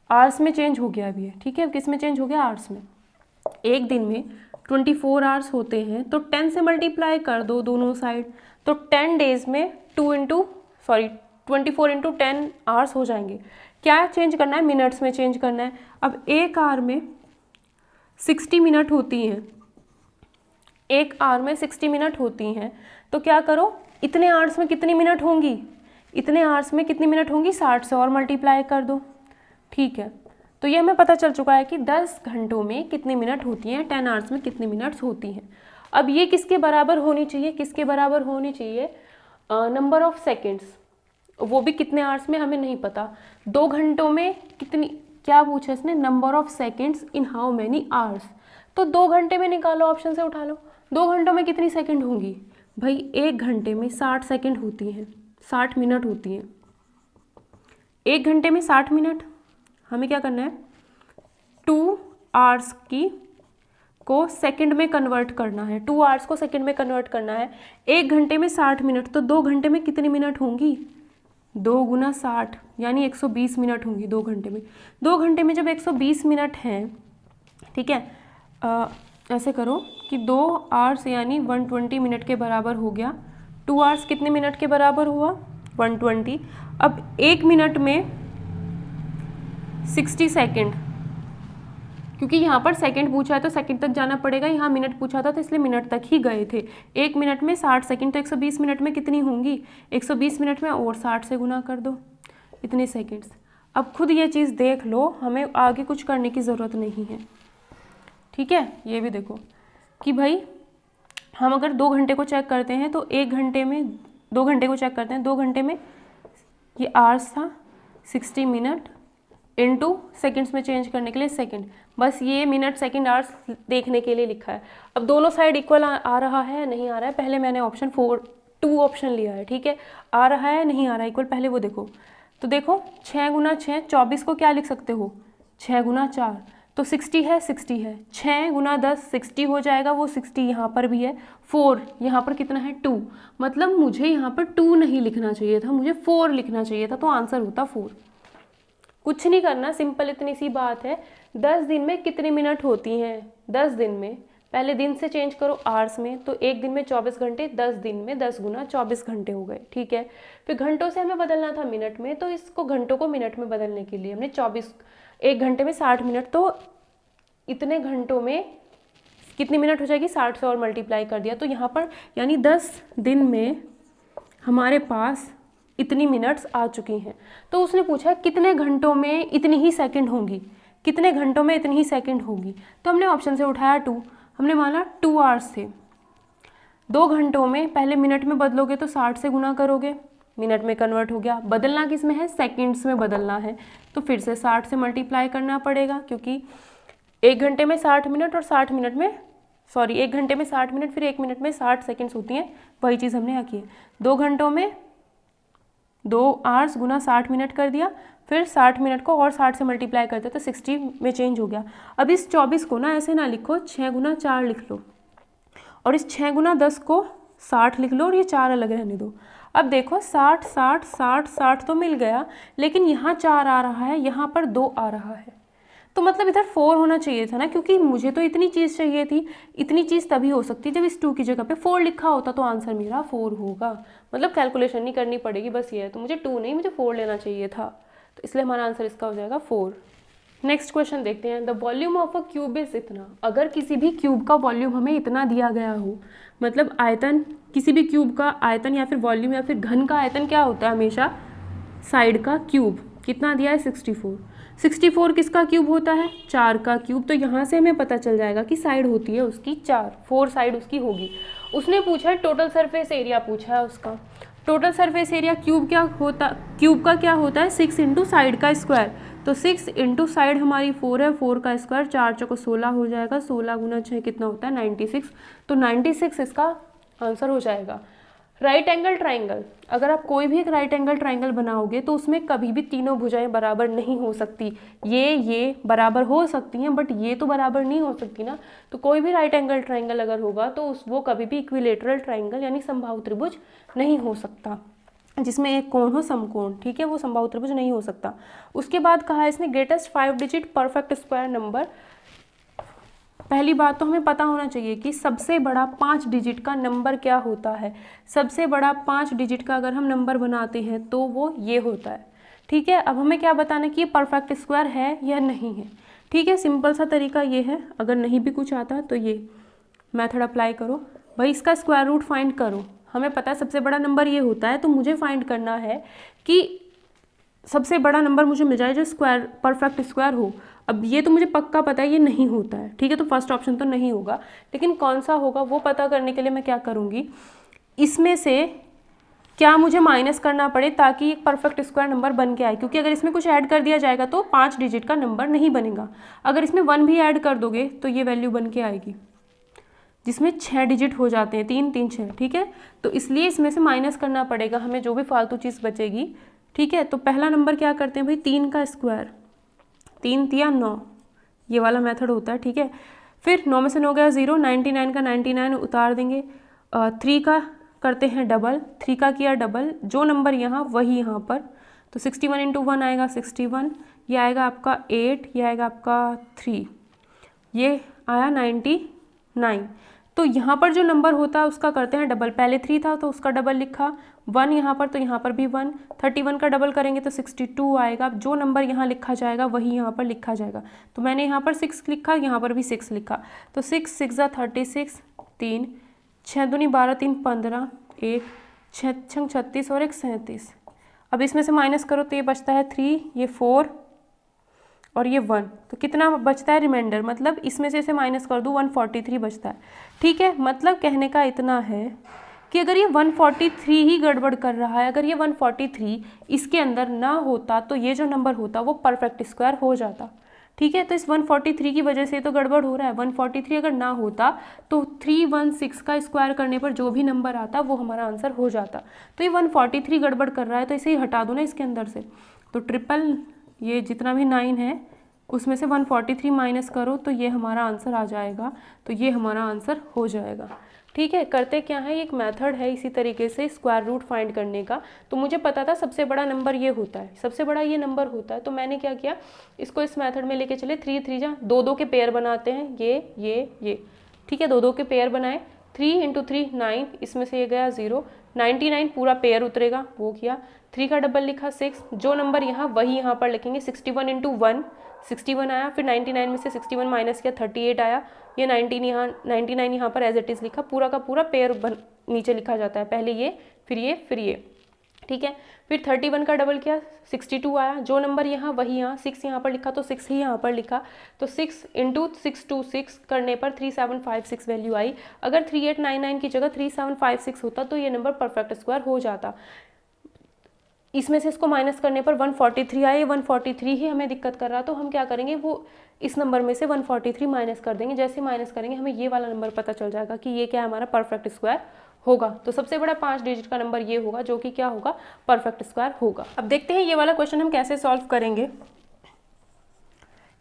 आवर्स में चेंज हो गया अभी, ठीक है, किस में चेंज हो गया, आवर्स में। एक दिन में 24 आवर्स होते हैं, तो 10 से मल्टीप्लाई कर दो दोनों साइड, तो 10 डेज में 24 इंटू 10 आवर्स हो जाएंगे। क्या चेंज करना है, मिनट्स में चेंज करना है। अब एक आवर में 60 मिनट होती हैं, एक आवर में 60 मिनट होती हैं, तो क्या करो, इतने आवर्स में कितनी मिनट होंगी, इतने आवर्स में कितनी मिनट होंगी, 60 से और मल्टीप्लाई कर दो। ठीक है, तो ये हमें पता चल चुका है कि 10 घंटों में कितनी मिनट होती हैं, 10 आवर्स में कितनी मिनट्स होती हैं। अब ये किसके बराबर होनी चाहिए, किसके बराबर होनी चाहिए, नंबर ऑफ सेकेंड्स, वो भी कितने आवर्स में हमें नहीं पता। 2 घंटों में कितनी, क्या पूछा इसने, number of seconds in how many hours, तो 2 घंटे में निकालो, ऑप्शन से उठा लो। 2 घंटों में कितनी सेकंड होंगी भाई, 1 घंटे में 60 सेकंड होती हैं, 60 मिनट होती हैं। 1 घंटे में 60 मिनट, हमें क्या करना है, 2 आवर्स को सेकंड में कन्वर्ट करना है, 2 आवर्स को सेकंड में कन्वर्ट करना है। 1 घंटे में 60 मिनट, तो 2 घंटे में कितनी मिनट होंगी, 2 गुना 60 यानी 120 मिनट होंगी 2 घंटे में। 2 घंटे में जब 120 मिनट हैं, ठीक है, ऐसे करो कि 2 आवर्स यानी 120 मिनट के बराबर हो गया। 2 आवर्स कितने मिनट के बराबर हुआ, 120। अब 1 मिनट में 60 सेकेंड, क्योंकि यहाँ पर सेकंड पूछा है तो सेकंड तक जाना पड़ेगा, यहाँ मिनट पूछा था तो इसलिए मिनट तक ही गए थे। 1 मिनट में 60 सेकंड, तो 120 मिनट में कितनी होंगी, 120 मिनट में और 60 से गुना कर दो, इतने सेकंड्स। अब खुद ये चीज़ देख लो, हमें आगे कुछ करने की ज़रूरत नहीं है। ठीक है, ये भी देखो कि भाई हम अगर 2 घंटे को चेक करते हैं तो 1 घंटे में 2 घंटे को चेक करते हैं, 2 घंटे में ये आवर्स था, 60 मिनट इनटू सेकंड्स में चेंज करने के लिए सेकंड, बस ये मिनट सेकंड आवर्स देखने के लिए लिखा है। अब दोनों साइड इक्वल आ रहा है नहीं आ रहा है, पहले मैंने ऑप्शन 2 ऑप्शन लिया है, ठीक है, आ रहा है नहीं आ रहा है इक्वल, पहले वो देखो। तो देखो 6 गुना 6, 24 को क्या लिख सकते हो, 6 गुना 4, तो 60 है, 60 है, 6 गुना 10 60 हो जाएगा, वो 60 यहाँ पर भी है, 4 यहाँ पर कितना है 2, मतलब मुझे यहाँ पर 2 नहीं लिखना चाहिए था, मुझे 4 लिखना चाहिए था, तो आंसर होता 4। कुछ नहीं करना, सिंपल इतनी सी बात है। 10 दिन में कितनी मिनट होती हैं, 10 दिन में, पहले दिन से चेंज करो आवर्स में, तो 1 दिन में 24 घंटे, 10 दिन में 10 गुना 24 घंटे हो गए, ठीक है। फिर घंटों से हमें बदलना था मिनट में, तो इसको घंटों को मिनट में बदलने के लिए हमने 1 घंटे में 60 मिनट, तो इतने घंटों में कितनी मिनट हो जाएगी, 60 से और मल्टीप्लाई कर दिया, तो यहाँ पर यानी 10 दिन में हमारे पास इतनी मिनट्स आ चुकी हैं। तो उसने पूछा कितने घंटों में इतनी ही सेकंड होंगी, कितने घंटों में इतनी ही सेकंड होगी, तो हमने ऑप्शन से उठाया 2, हमने माना 2 आवर्स थे, 2 घंटों में पहले मिनट में बदलोगे तो 60 से गुना करोगे, मिनट में कन्वर्ट हो गया। बदलना किस में है, सेकंड्स में बदलना है, तो फिर से 60 से मल्टीप्लाई करना पड़ेगा, क्योंकि 1 घंटे में 60 मिनट और 60 मिनट में 1 घंटे में 60 मिनट फिर 1 मिनट में 60 सेकंड्स होती हैं, वही चीज़ हमने यहाँ की है। 2 घंटों में 2 आवर्स गुना 60 मिनट कर दिया, फिर 60 मिनट को और 60 से मल्टीप्लाई करते तो 60 में चेंज हो गया। अब इस 24 को ना ऐसे ना लिखो, 6 गुना 4 लिख लो, और इस 6 गुना 10 को 60 लिख लो, और ये 4 अलग रहने दो। अब देखो 60 60 60 60 तो मिल गया, लेकिन यहाँ 4 आ रहा है, यहाँ पर 2 आ रहा है, तो मतलब इधर 4 होना चाहिए था ना, क्योंकि मुझे तो इतनी चीज़ चाहिए थी। इतनी चीज़ तभी हो सकती जब इस 2 की जगह पे 4 लिखा होता, तो आंसर मेरा 4 होगा। मतलब कैलकुलेशन नहीं करनी पड़ेगी, बस ये है। तो मुझे 2 नहीं, मुझे 4 लेना चाहिए था, तो इसलिए हमारा आंसर इसका हो जाएगा 4। नेक्स्ट क्वेश्चन देखते हैं। The volume of a cube is इतना। अगर किसी भी क्यूब का वॉल्यूम हमें इतना दिया गया हो, मतलब आयतन, किसी भी क्यूब का आयतन या फिर वॉल्यूम या फिर घन का आयतन क्या होता है हमेशा, साइड का क्यूब। कितना दिया है, 64। 64 किसका क्यूब होता है, 4 का क्यूब। तो यहाँ से हमें पता चल जाएगा कि साइड होती है उसकी 4 साइड उसकी होगी। उसने पूछा है टोटल सरफेस एरिया, पूछा है उसका टोटल सरफेस एरिया। क्यूब का क्या होता है, 6 इंटू साइड का स्क्वायर। तो 6 इंटू साइड हमारी 4 है, 4 का स्क्वायर 4 चौको 16 हो जाएगा, 16 गुना 6 कितना होता है, 96। तो 96 इसका आंसर हो जाएगा। राइट एंगल ट्राइंगल, अगर आप कोई भी एक राइट एंगल ट्राइंगल बनाओगे तो उसमें कभी भी तीनों भुजाएं बराबर नहीं हो सकती। ये बराबर हो सकती हैं, बट ये तो बराबर नहीं हो सकती ना। तो कोई भी राइट एंगल ट्राइंगल अगर होगा तो वो कभी भी इक्विलेटरल ट्राइंगल यानी समबाहु त्रिभुज नहीं हो सकता, जिसमें एक कोण हो समकोण, ठीक है, वो समबाहु त्रिभुज नहीं हो सकता। उसके बाद कहा है इसने greatest 5 digit perfect square number. पहली बात तो हमें पता होना चाहिए कि सबसे बड़ा 5 डिजिट का नंबर क्या होता है। सबसे बड़ा 5 डिजिट का अगर हम नंबर बनाते हैं तो वो ये होता है, ठीक है। अब हमें क्या बताना कि ये परफेक्ट स्क्वायर है या नहीं है, ठीक है। सिंपल सा तरीका ये है, अगर नहीं भी कुछ आता तो ये मेथड अप्लाई करो भाई, इसका स्क्वायर रूट फाइंड करो। हमें पता है सबसे बड़ा नंबर ये होता है, तो मुझे फाइंड करना है कि सबसे बड़ा नंबर मुझे मिल जाए जो स्क्वायर परफेक्ट स्क्वायर हो। अब ये तो मुझे पक्का पता है ये नहीं होता है, ठीक है, तो फर्स्ट ऑप्शन तो नहीं होगा, लेकिन कौन सा होगा वो पता करने के लिए मैं क्या करूँगी, इसमें से क्या मुझे माइनस करना पड़े ताकि एक परफेक्ट स्क्वायर नंबर बन के आए, क्योंकि अगर इसमें कुछ ऐड कर दिया जाएगा तो 5 डिजिट का नंबर नहीं बनेगा। अगर इसमें 1 भी ऐड कर दोगे तो ये वैल्यू बन के आएगी, जिसमें 6 डिजिट हो जाते हैं, 3 3 6, ठीक है। तो इसलिए इसमें से माइनस करना पड़ेगा हमें जो भी फालतू चीज़ बचेगी, ठीक है। तो पहला नंबर क्या करते हैं भाई, 3 का स्क्वायर, 3 तिया 9, ये वाला मेथड होता है, ठीक है। फिर 9 में से 9 गया 0, 99 का 99 उतार देंगे। 3 का करते हैं डबल, 3 का किया डबल, जो नंबर यहाँ वही यहाँ पर, तो 61 इंटू 1 आएगा 61, ये आएगा आपका 8, ये आएगा आपका 3, ये आया 99। तो यहाँ पर जो नंबर होता है उसका करते हैं डबल, पहले 3 था तो उसका डबल लिखा, 1 यहाँ पर तो यहाँ पर भी 1, 31 का डबल करेंगे तो 62 आएगा। जो नंबर यहाँ लिखा जाएगा वही यहाँ पर लिखा जाएगा। तो मैंने यहाँ पर 6 लिखा, यहाँ पर भी 6 लिखा, तो 6 6 36, 3 6 दूनी 12, 3 15, 1 6 6 36 और 1 37। अब इसमें से माइनस करो तो ये बचता है 3, ये 4 और ये 1, तो कितना बचता है रिमाइंडर, मतलब इसमें से इसे माइनस कर दूँ 143 बचता है, ठीक है। मतलब कहने का इतना है कि अगर ये 143 ही गड़बड़ कर रहा है, अगर ये 143 इसके अंदर ना होता तो ये जो नंबर होता वो परफेक्ट स्क्वायर हो जाता, ठीक है। तो इस 143 की वजह से तो गड़बड़ हो रहा है। 143 अगर ना होता तो 316 का स्क्वायर करने पर जो भी नंबर आता वो हमारा आंसर हो जाता। तो ये 143 गड़बड़ कर रहा है, तो इसे ही हटा दो ना इसके अंदर से। तो ट्रिपल ये जितना भी 9 है उसमें से 143 माइनस करो तो ये हमारा आंसर आ जाएगा, तो ये हमारा आंसर हो जाएगा, ठीक है। करते क्या है, एक मेथड है इसी तरीके से स्क्वायर रूट फाइंड करने का। तो मुझे पता था सबसे बड़ा नंबर ये होता है, सबसे बड़ा ये नंबर होता है, तो मैंने क्या किया, इसको इस मेथड में लेके चले। 3 3 जा 2 2 के पेयर बनाते हैं, ये, ठीक है, 2 2 के पेयर बनाए। 3 इंटू 3 9, इसमें से ये गया 0, 99 पूरा पेयर उतरेगा, वो किया। 3 का डबल लिखा 6, जो नंबर यहाँ वही यहाँ पर लिखेंगे। 61 इंटू 1 61 आया, फिर 99 में से 61 माइनस किया 38 आया। ये 99 यहाँ पर एज इट इज़ लिखा, पूरा का पूरा पेयर नीचे लिखा जाता है, पहले ये फिर ये फिर ये, ठीक है। फिर 31 का डबल किया 62 आया, जो नंबर यहाँ वही यहाँ, 6 यहाँ पर लिखा तो 6 ही यहाँ पर लिखा, तो 6 × 626 करने पर 3756 वैल्यू आई। अगर 3899 की जगह 3756 होता तो ये नंबर परफेक्ट स्क्वायर हो जाता। इसमें से इसको माइनस करने पर 143 आए, 143 ही हमें दिक्कत कर रहा, तो हम क्या करेंगे, वो इस नंबर में से 143 माइनस कर देंगे। जैसे माइनस करेंगे हमें ये वाला नंबर पता चल जाएगा कि ये क्या है, हमारा परफेक्ट स्क्वायर होगा। तो सबसे बड़ा 5 डिजिट का नंबर ये होगा जो कि क्या होगा, परफेक्ट स्क्वायर होगा। अब देखते हैं ये वाला क्वेश्चन हम कैसे सॉल्व करेंगे।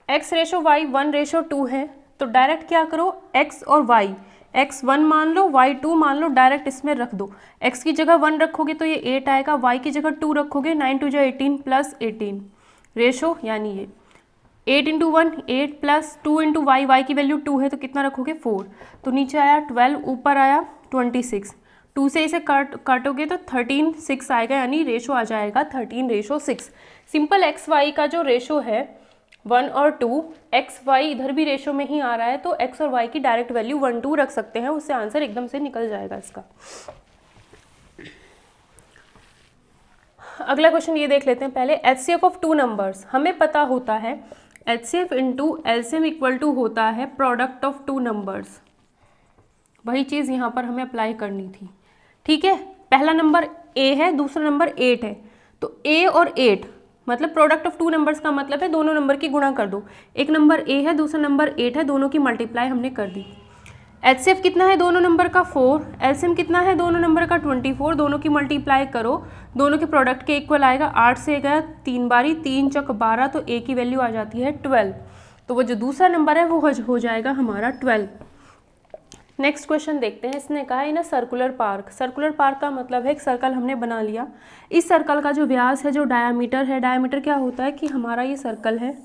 x/y 1/2 है, तो डायरेक्ट क्या करो, x और y, x 1 मान लो, y 2 मान लो, डायरेक्ट इसमें रख दो। x की जगह 1 रखोगे तो ये 8 आएगा, y की जगह 2 रखोगे, 9 2 18 प्लस 18 रेशो, यानी ये 8 × 1 8 प्लस 2 × y, y की वैल्यू 2 है तो कितना रखोगे 4, तो नीचे आया 12, ऊपर आया 26, 2 से इसे काटोगे तो 13 6 आएगा, यानी रेशो आ जाएगा 13:6। सिंपल एक्स वाई का जो रेशो है 1 और 2, एक्स वाई इधर भी रेशो में ही आ रहा है, तो एक्स और वाई की डायरेक्ट वैल्यू 1 2 रख सकते हैं, उससे आंसर एकदम से निकल जाएगा इसका। अगला क्वेश्चन ये देख लेते हैं पहले। HCF ऑफ 2 नंबर्स, हमें पता होता है HCF × LCM इक्वल टू होता है प्रोडक्ट ऑफ 2 नंबर्स। वही चीज़ यहाँ पर हमें अप्लाई करनी थी, ठीक है। पहला नंबर A है, दूसरा नंबर 8 है, तो A और 8 मतलब प्रोडक्ट ऑफ 2 नंबर्स का मतलब है दोनों नंबर की गुणा कर दो। एक नंबर A है, दूसरा नंबर 8 है, दोनों की मल्टीप्लाई हमने कर दी। HCF कितना है दोनों नंबर का 4, LCM कितना है दोनों नंबर का 24, दोनों की मल्टीप्लाई करो, दोनों के प्रोडक्ट के इक्वल आएगा। 8 से गया 3 बारी, 3 चौक 12, तो A की वैल्यू आ जाती है 12, तो वो जो दूसरा नंबर है वो हो जाएगा हमारा 12। नेक्स्ट क्वेश्चन देखते हैं। इसने कहा है ना सर्कुलर पार्क। सर्कुलर पार्क का मतलब है एक सर्कल हमने बना लिया, इस सर्कल का जो व्यास है, जो डायामीटर है, डायामीटर क्या होता है कि हमारा ये सर्कल है,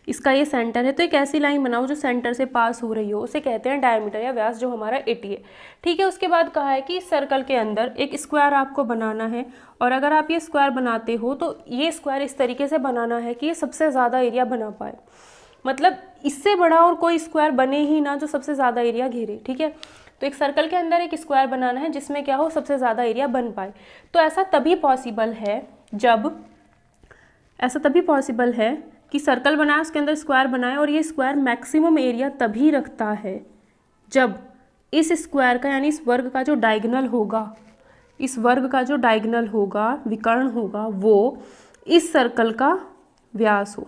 इसका ये सेंटर है, तो एक ऐसी लाइन बनाओ जो सेंटर से पास हो रही हो, उसे कहते हैं डायमीटर या व्यास, जो हमारा 80 है, ठीक है। उसके बाद कहा है कि इस सर्कल के अंदर एक स्क्वायर आपको बनाना है, और अगर आप ये स्क्वायर बनाते हो तो ये स्क्वायर इस तरीके से बनाना है कि ये सबसे ज़्यादा एरिया बना पाए, मतलब इससे बड़ा और कोई स्क्वायर बने ही ना जो सबसे ज़्यादा एरिया घेरे, ठीक है। तो एक सर्कल के अंदर एक स्क्वायर बनाना है जिसमें क्या हो, सबसे ज़्यादा एरिया बन पाए। तो ऐसा तभी पॉसिबल है कि सर्कल बनाए, उसके अंदर स्क्वायर बनाए, और ये स्क्वायर मैक्सिमम एरिया तभी रखता है जब इस स्क्वायर का, यानी इस वर्ग का जो डायगोनल होगा, विकर्ण होगा, वो इस सर्कल का व्यास हो,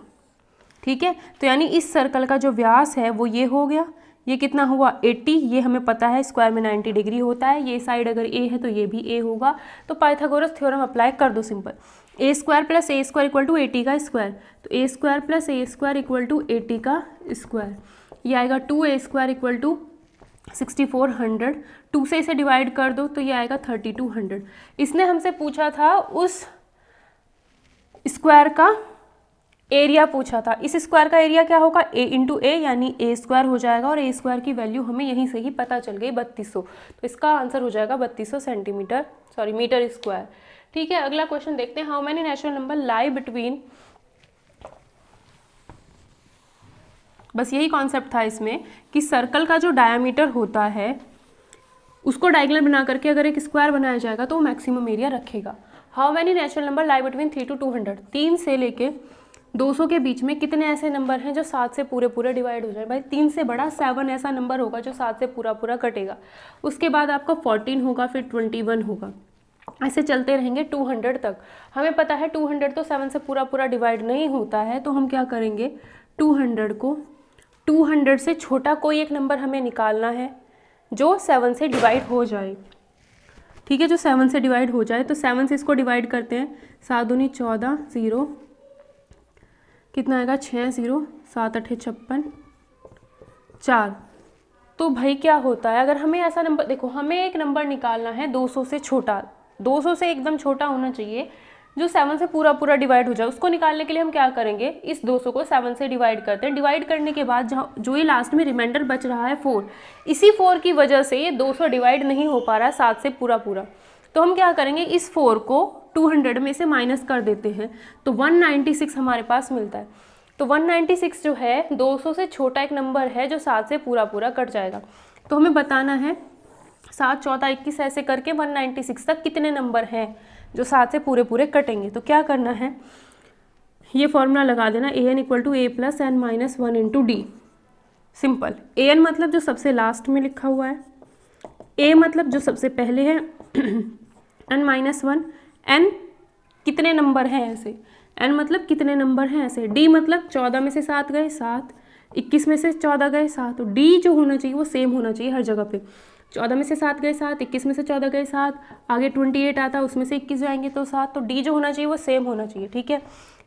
ठीक है। तो यानी इस सर्कल का जो व्यास है वो ये हो गया, ये कितना हुआ 80, ये हमें पता है स्क्वायर में 90 डिग्री होता है, ये साइड अगर A है तो ये भी A होगा, तो पाइथागोरस थ्योरम अप्लाई कर दो simple. A² + A² equal to 80 का स्क्वायर, तो A² + A² इक्वल टू 80 का स्क्वायर, ये आएगा 2A² इक्वल टू 6400, 2 से इसे डिवाइड कर दो तो ये आएगा 3200। इसने हमसे पूछा था उस स्क्वायर का एरिया पूछा था, इस स्क्वायर का एरिया क्या होगा A × A, यानी A² हो जाएगा, और A² की वैल्यू हमें यहीं से ही पता चल गई 3200, तो इसका आंसर हो जाएगा 3200 मीटर स्क्वायर, ठीक है। अगला क्वेश्चन देखते हैं। How many natural number lie between, बस यही कॉन्सेप्ट था इसमें कि सर्कल का जो डायामीटर होता है उसको डायगोनल बना करके अगर एक स्क्वायर बनाया जाएगा तो वो मैक्सिमम एरिया रखेगा। How many natural number lie between 3 to 200, 3 से लेके 200 के बीच में कितने ऐसे नंबर हैं जो 7 से पूरे डिवाइड हो जाए। भाई 3 से बड़ा 7 ऐसा नंबर होगा जो 7 से पूरा कटेगा, उसके बाद आपका 14 होगा, फिर 21 होगा, ऐसे चलते रहेंगे 200 तक। हमें पता है 200 तो 7 से पूरा डिवाइड नहीं होता है, तो हम क्या करेंगे 200 से छोटा कोई एक नंबर हमें निकालना है जो 7 से डिवाइड हो जाए, ठीक है, जो 7 से डिवाइड हो जाए। तो 7 से इसको डिवाइड करते हैं, 7 दूनी 14, 0 कितना आएगा 6 0, 7 8 56 4। तो भाई क्या होता है, अगर हमें ऐसा नंबर, देखो हमें एक नंबर निकालना है 200 से छोटा, 200 से एकदम छोटा होना चाहिए जो 7 से पूरा डिवाइड हो जाए। उसको निकालने के लिए हम क्या करेंगे, इस 200 को 7 से डिवाइड करते हैं। डिवाइड करने के बाद जो ये लास्ट में रिमाइंडर बच रहा है 4, इसी 4 की वजह से ये 200 डिवाइड नहीं हो पा रहा है 7 से पूरा। तो हम क्या करेंगे, इस 4 को 200 में से माइनस कर देते हैं, तो 196 हमारे पास मिलता है। तो 196 जो है 200 से छोटा एक नंबर है जो 7 से पूरा कट जाएगा। तो हमें बताना है 7 14 21 ऐसे करके 196 तक कितने नंबर हैं। जो 7 से पूरे पूरे कटेंगे। तो क्या करना है, ये फॉर्मूला लगा देना, an equal to a plus n minus 1 into d. Simple. an मतलब जो सबसे लास्ट में लिखा हुआ है, a मतलब जो सबसे पहले है, n माइनस 1, n कितने नंबर हैं ऐसे, n मतलब कितने नंबर हैं ऐसे, d मतलब 14 में से 7 गए 7, 21 में से 14 गए 7। तो d जो होना चाहिए वो सेम होना चाहिए हर जगह पे। 14 में से 7 गए 7, 21 में से 14 गए 7, आगे 28 आता है उसमें से 21 जाएंगे तो 7। तो d जो होना चाहिए वो सेम होना चाहिए, ठीक है।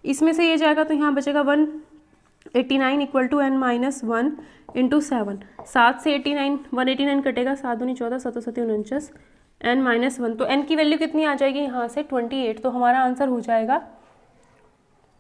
इसमें से ये जाएगा तो यहाँ बचेगा 189 equal to n minus 1 into 7। 7 से 189 कटेगा, 7 दूनी 14, 7 7 49, n माइनस 1। तो n की वैल्यू कितनी आ जाएगी यहाँ से 28। तो हमारा आंसर हो जाएगा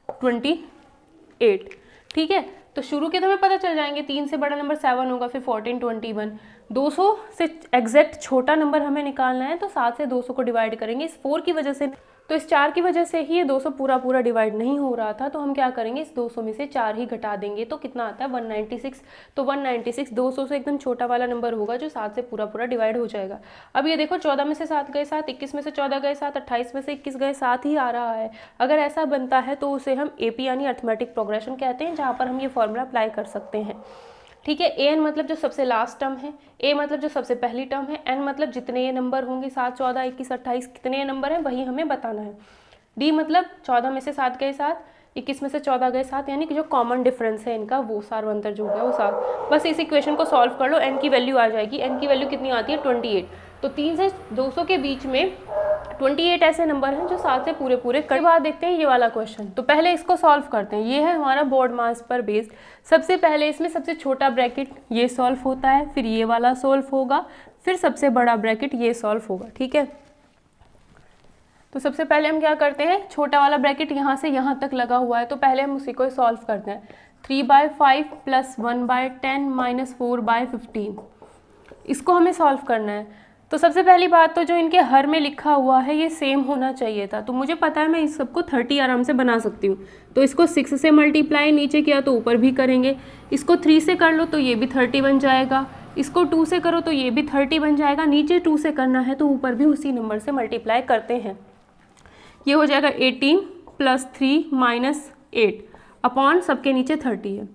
28, ठीक है। तो शुरू के तो हमें पता चल जाएंगे, 3 से बड़ा नंबर 7 होगा, फिर 14, 21। 200 से एग्जैक्ट छोटा नंबर हमें निकालना है तो 7 से 200 को डिवाइड करेंगे। इस 4 की वजह से, तो इस 4 की वजह से ही ये 200 पूरा पूरा डिवाइड नहीं हो रहा था। तो हम क्या करेंगे, इस 200 में से 4 ही घटा देंगे तो कितना आता है 196। तो 196 200 से एकदम छोटा वाला नंबर होगा जो 7 से पूरा पूरा डिवाइड हो जाएगा। अब ये देखो 14 में से 7 गए 7, 21 में से 14 गए 7, 28 में से 21 गए 7 ही आ रहा है। अगर ऐसा बनता है तो उसे हम AP यानी अर्थमेटिक प्रोग्रेशन कहते हैं, जहाँ पर हम ये फॉर्मूला अप्लाई कर सकते हैं, ठीक है। an मतलब जो सबसे लास्ट टर्म है, a मतलब जो सबसे पहली टर्म है, n मतलब जितने ये नंबर होंगे 7, 14, 21, 28 कितने ये नंबर हैं वही हमें बताना है। d मतलब 14 में से 7 गए 7, 21 में से 14 गए 7, यानी कि जो कॉमन डिफरेंस है इनका वो सारवंतर जो हो गया वो 7। बस इस इक्वेशन को सॉल्व कर लो, n की वैल्यू आ जाएगी। n की वैल्यू कितनी आती है 28। तो 3 से 200 के बीच में 28 ऐसे नंबर हैं जो 7 से पूरे पूरे कट। बाद देखते हैं ये वाला क्वेश्चन। तो पहले इसको सॉल्व करते हैं। ये है हमारा बोर्ड मास पर बेस्ड। सबसे पहले इसमें सबसे छोटा ब्रैकेट ये सॉल्व होता है, फिर ये वाला सॉल्व होगा, फिर सबसे बड़ा ब्रैकेट ये सॉल्व होगा, ठीक है। तो सबसे पहले हम क्या करते हैं, छोटा वाला ब्रैकेट यहाँ से यहाँ तक लगा हुआ है तो पहले हम उसी को सॉल्व करते हैं। 3/5 प्लस 1/10 माइनस 4/15, इसको हमें सॉल्व करना है। तो सबसे पहली बात तो जो इनके हर में लिखा हुआ है ये सेम होना चाहिए था। तो मुझे पता है मैं इस सबको 30 आराम से बना सकती हूँ। तो इसको 6 से मल्टीप्लाई नीचे किया तो ऊपर भी करेंगे, इसको 3 से कर लो तो ये भी 30 बन जाएगा, इसको 2 से करो तो ये भी 30 बन जाएगा, नीचे 2 से करना है तो ऊपर भी उसी नंबर से मल्टीप्लाई करते हैं। ये हो जाएगा 18 प्लस 3 माइनस 8 अपॉन सबके नीचे 30 है।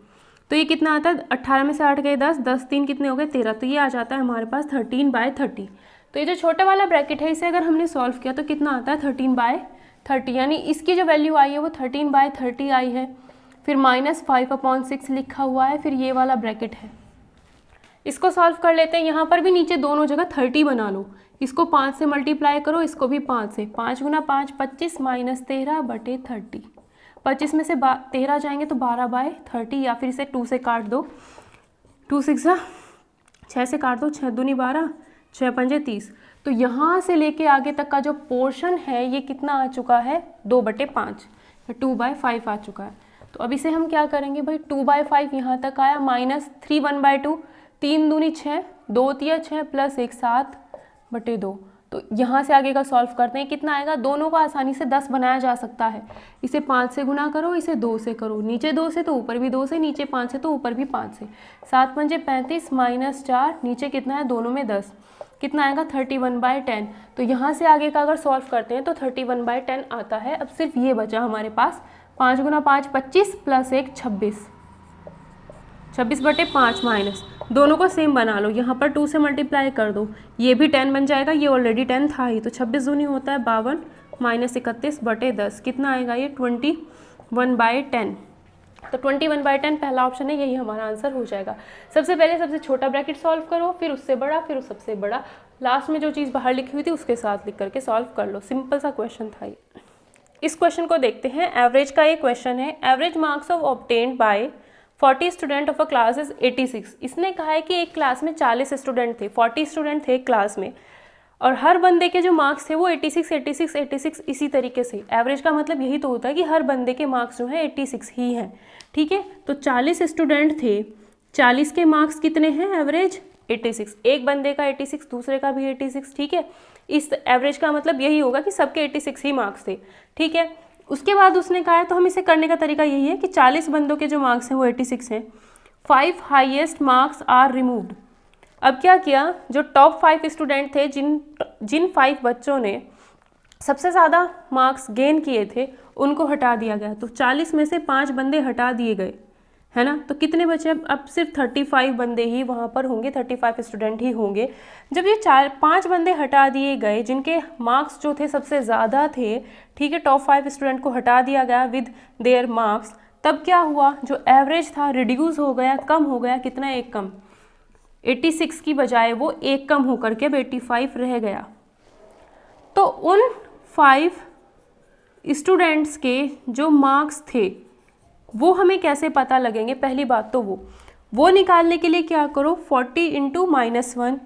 तो ये कितना आता है, 18 में से 8 गए 10, 10 3 कितने हो गए 13। तो ये आ जाता है हमारे पास 13/30। तो ये जो छोटा वाला ब्रैकेट है इसे अगर हमने सॉल्व किया तो कितना आता है 13/30, यानी इसकी जो वैल्यू आई है वो 13/30 आई है। फिर -5/6 लिखा हुआ है, फिर ये वाला ब्रैकेट है। इसको सॉल्व कर लेते हैं। यहाँ पर भी नीचे दोनों जगह 30 बना लो, इसको 5 से मल्टीप्लाई करो, इसको भी 5 से। 5 गुना 5 25 माइनस 13/30। 25 में से 13 जाएंगे तो 12/30, या फिर इसे 2 से काट दो, 2 6 6 से काट दो, 6 दूनी 12, 6 पंजे 30। तो यहाँ से लेके आगे तक का जो पोर्शन है ये कितना आ चुका है 2/5, 2/5 आ चुका है। तो अब इसे हम क्या करेंगे भाई, 2/5 यहाँ तक आया, माइनस 3 1/2, 3 दूनी 6, 2 तिया 6 प्लस 1 7/2। तो यहाँ से आगे का सॉल्व करते हैं, कितना आएगा, दोनों को आसानी से 10 बनाया जा सकता है। इसे 5 से गुना करो, इसे 2 से करो, नीचे 2 से तो ऊपर भी 2 से, नीचे 5 से तो ऊपर भी 5 से। 7 पंजे 35 माइनस 4, नीचे कितना है दोनों में 10, कितना आएगा 31/10। तो यहाँ से आगे का अगर सॉल्व करते हैं तो 31/10 आता है। अब सिर्फ ये बचा हमारे पास, 5 गुना 5 25 प्लस 1 26, 26/5 माइनस, दोनों को सेम बना लो, यहाँ पर 2 से मल्टीप्लाई कर दो, ये भी 10 बन जाएगा, ये ऑलरेडी 10 था ही। तो 26 दूनी होता है 52 माइनस 31/10, कितना आएगा ये 21/10। तो 21/10 पहला ऑप्शन है, यही हमारा आंसर हो जाएगा। सबसे पहले सबसे छोटा ब्रैकेट सॉल्व करो, फिर उससे बड़ा, फिर उस सबसे बड़ा, लास्ट में जो चीज़ बाहर लिखी हुई थी उसके साथ लिख करके सॉल्व कर लो। सिंपल सा क्वेश्चन था ये। इस क्वेश्चन को देखते हैं। एवरेज का ये क्वेश्चन है। Average marks of obtained by 40 student of a class is 86। इसने कहा है कि एक क्लास में 40 स्टूडेंट थे, 40 स्टूडेंट थे एक क्लास में, और हर बंदे के जो मार्क्स थे वो 86 86 86 इसी तरीके से। एवरेज का मतलब यही तो होता है कि हर बंदे के मार्क्स जो है 86 ही हैं, ठीक है। तो 40 स्टूडेंट थे, 40 के मार्क्स कितने हैं एवरेज 86, एक बंदे का 86, दूसरे का भी 86, ठीक है। इस एवरेज का मतलब यही होगा कि सबके 86 ही मार्क्स थे, ठीक है। उसके बाद उसने कहा है, तो हम इसे करने का तरीका यही है कि 40 बंदों के जो मार्क्स हैं वो 86 हैं, 5 हाईएस्ट मार्क्स आर रिमूव्ड। अब क्या किया, जो टॉप 5 स्टूडेंट थे, जिन 5 बच्चों ने सबसे ज़्यादा मार्क्स गेन किए थे उनको हटा दिया गया, तो 40 में से 5 बंदे हटा दिए गए, है ना। तो कितने बचे अब सिर्फ 35 बंदे ही वहाँ पर होंगे, 35 स्टूडेंट ही होंगे। जब ये 5 बंदे हटा दिए गए जिनके मार्क्स जो थे सबसे ज़्यादा थे, ठीक है, टॉप 5 स्टूडेंट को हटा दिया गया विद देयर मार्क्स, तब क्या हुआ, जो एवरेज था रिड्यूस हो गया, कम हो गया, कितना, एक कम, 86 की बजाय वो एक कम होकर के अब 85 रह गया। तो उन 5 स्टूडेंट्स के जो मार्क्स थे वो हमें कैसे पता लगेंगे, पहली बात तो वो निकालने के लिए क्या करो, 40 इंटू -1